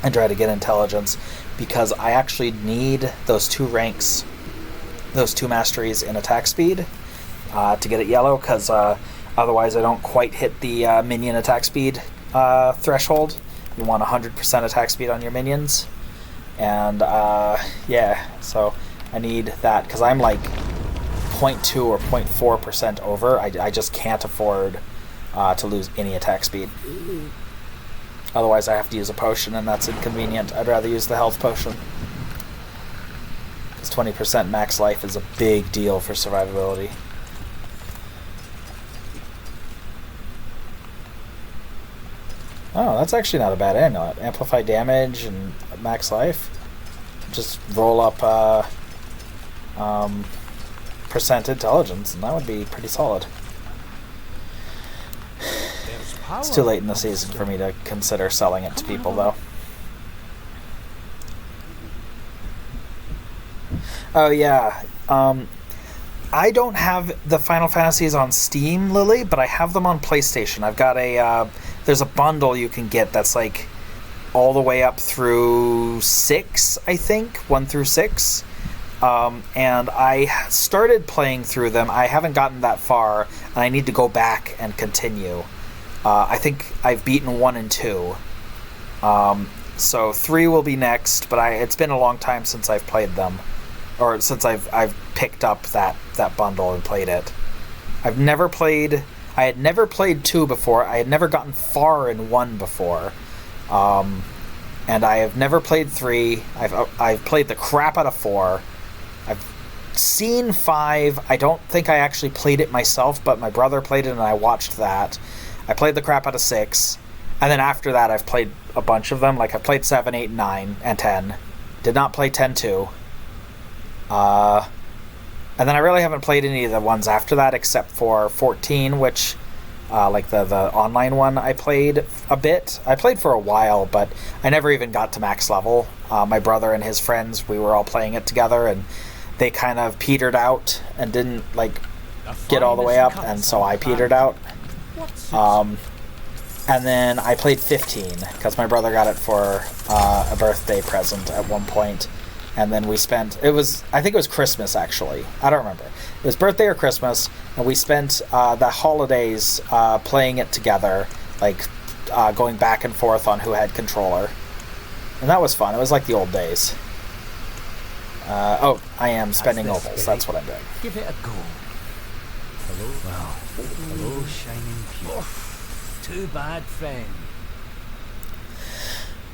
Speaker 1: and try to get intelligence because I actually need those 2 ranks, those 2 masteries in attack speed to get it yellow, because otherwise I don't quite hit the minion attack speed threshold. You want 100% attack speed on your minions. And yeah, so I need that, because I'm like 0.2 or 0.4% over. I just can't afford to lose any attack speed. Otherwise I have to use a potion, and that's inconvenient. I'd rather use the health potion, because 20% max life is a big deal for survivability. Oh, that's actually not a bad amulet. Amplify damage and max life. Just roll up percent intelligence, and that would be pretty solid. It's too late in the season for me to consider selling it to people, though. Oh, yeah. I don't have the Final Fantasies on Steam, Lily, but I have them on PlayStation. I've got there's a bundle you can get that's like all the way up through 6, I think, 1 through 6. And I started playing through them. I haven't gotten that far, and I need to go back and continue. I think I've beaten 1 and 2. So 3 will be next, but it's been a long time since I've played them, or since I've picked up that bundle and played it. I had never played 2 before. I had never gotten far in 1 before. And I have never played 3. I've played the crap out of 4. I've seen 5. I don't think I actually played it myself, but my brother played it and I watched that. I played the crap out of 6. And then after that I've played a bunch of them. Like I've played 7, 8, 9, and 10. Did not play 10-2. And then I really haven't played any of the ones after that except for 14, which like the online one I played a bit. I played for a while, but I never even got to max level. My brother and his friends, we were all playing it together, and they kind of petered out and didn't like get all the way up, and so I petered out. And then I played 15 because my brother got it for a birthday present at one point, and then we spent, I think it was Christmas, actually. I don't remember. It was birthday or Christmas, and we spent the holidays playing it together, like going back and forth on who had controller. And that was fun. It was like the old days. I am spending opals. That's what I'm doing.
Speaker 2: Give it a go. Hello? Well, hello, shining pure. Too bad, friend.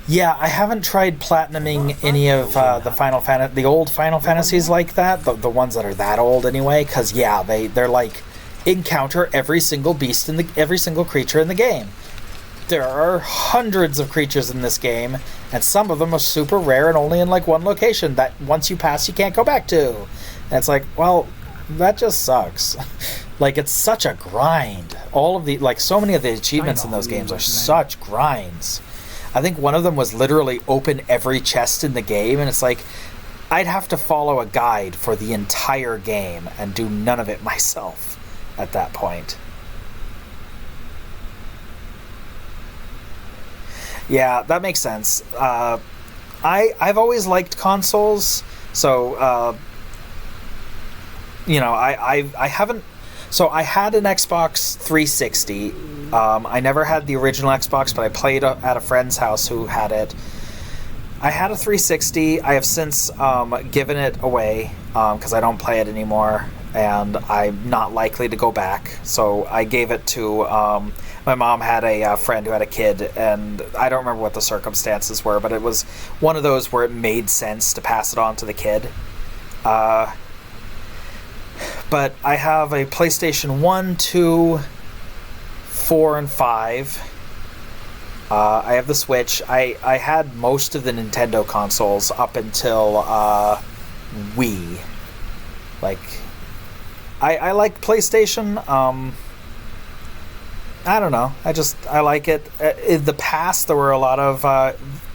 Speaker 1: Yeah, I haven't tried platinuming any of the old Final Fantasies like that, the ones that are that old anyway, because yeah, they're like encounter every single beast every single creature in the game. There are hundreds of creatures in this game, and some of them are super rare and only in like one location that once you pass you can't go back to. And it's like, well, that just sucks. Like, it's such a grind. All of the, like, so many of the achievements in those games are such grinds. I think one of them was literally open every chest in the game, and it's like, I'd have to follow a guide for the entire game and do none of it myself at that point. Yeah, that makes sense. I've always liked consoles, so I haven't. So I had an Xbox 360. I never had the original Xbox, but I played at a friend's house who had it. I had a 360. I have since given it away because I don't play it anymore, and I'm not likely to go back. So I gave it to. My mom had a friend who had a kid, and I don't remember what the circumstances were, but it was one of those where it made sense to pass it on to the kid. But I have a PlayStation 1, 2, 4, and 5. I have the Switch. I had most of the Nintendo consoles up until Wii. Like, I like PlayStation. I don't know. I like it. In the past, there were a lot of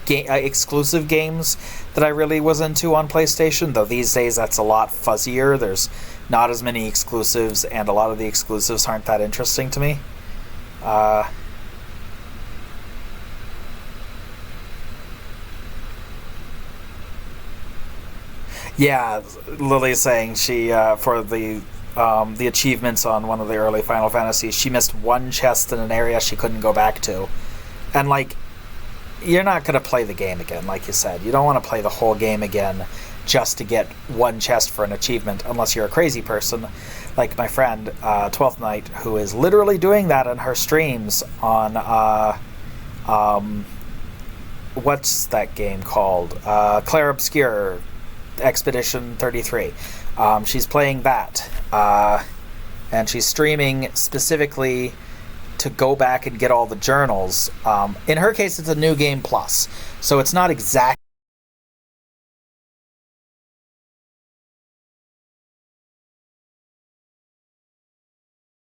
Speaker 1: exclusive games that I really was into on PlayStation, though these days that's a lot fuzzier. There's not as many exclusives, and a lot of the exclusives aren't that interesting to me. Yeah, Lily's saying she for the achievements on one of the early Final Fantasies, she missed one chest in an area she couldn't go back to. And, like, you're not going to play the game again, like you said. You don't want to play the whole game again just to get one chest for an achievement, unless you're a crazy person, like my friend, 12th Night, who is literally doing that in her streams on, what's that game called? Clair Obscur Expedition 33. She's playing that, and she's streaming specifically to go back and get all the journals. In her case, it's a New Game Plus, so it's not exactly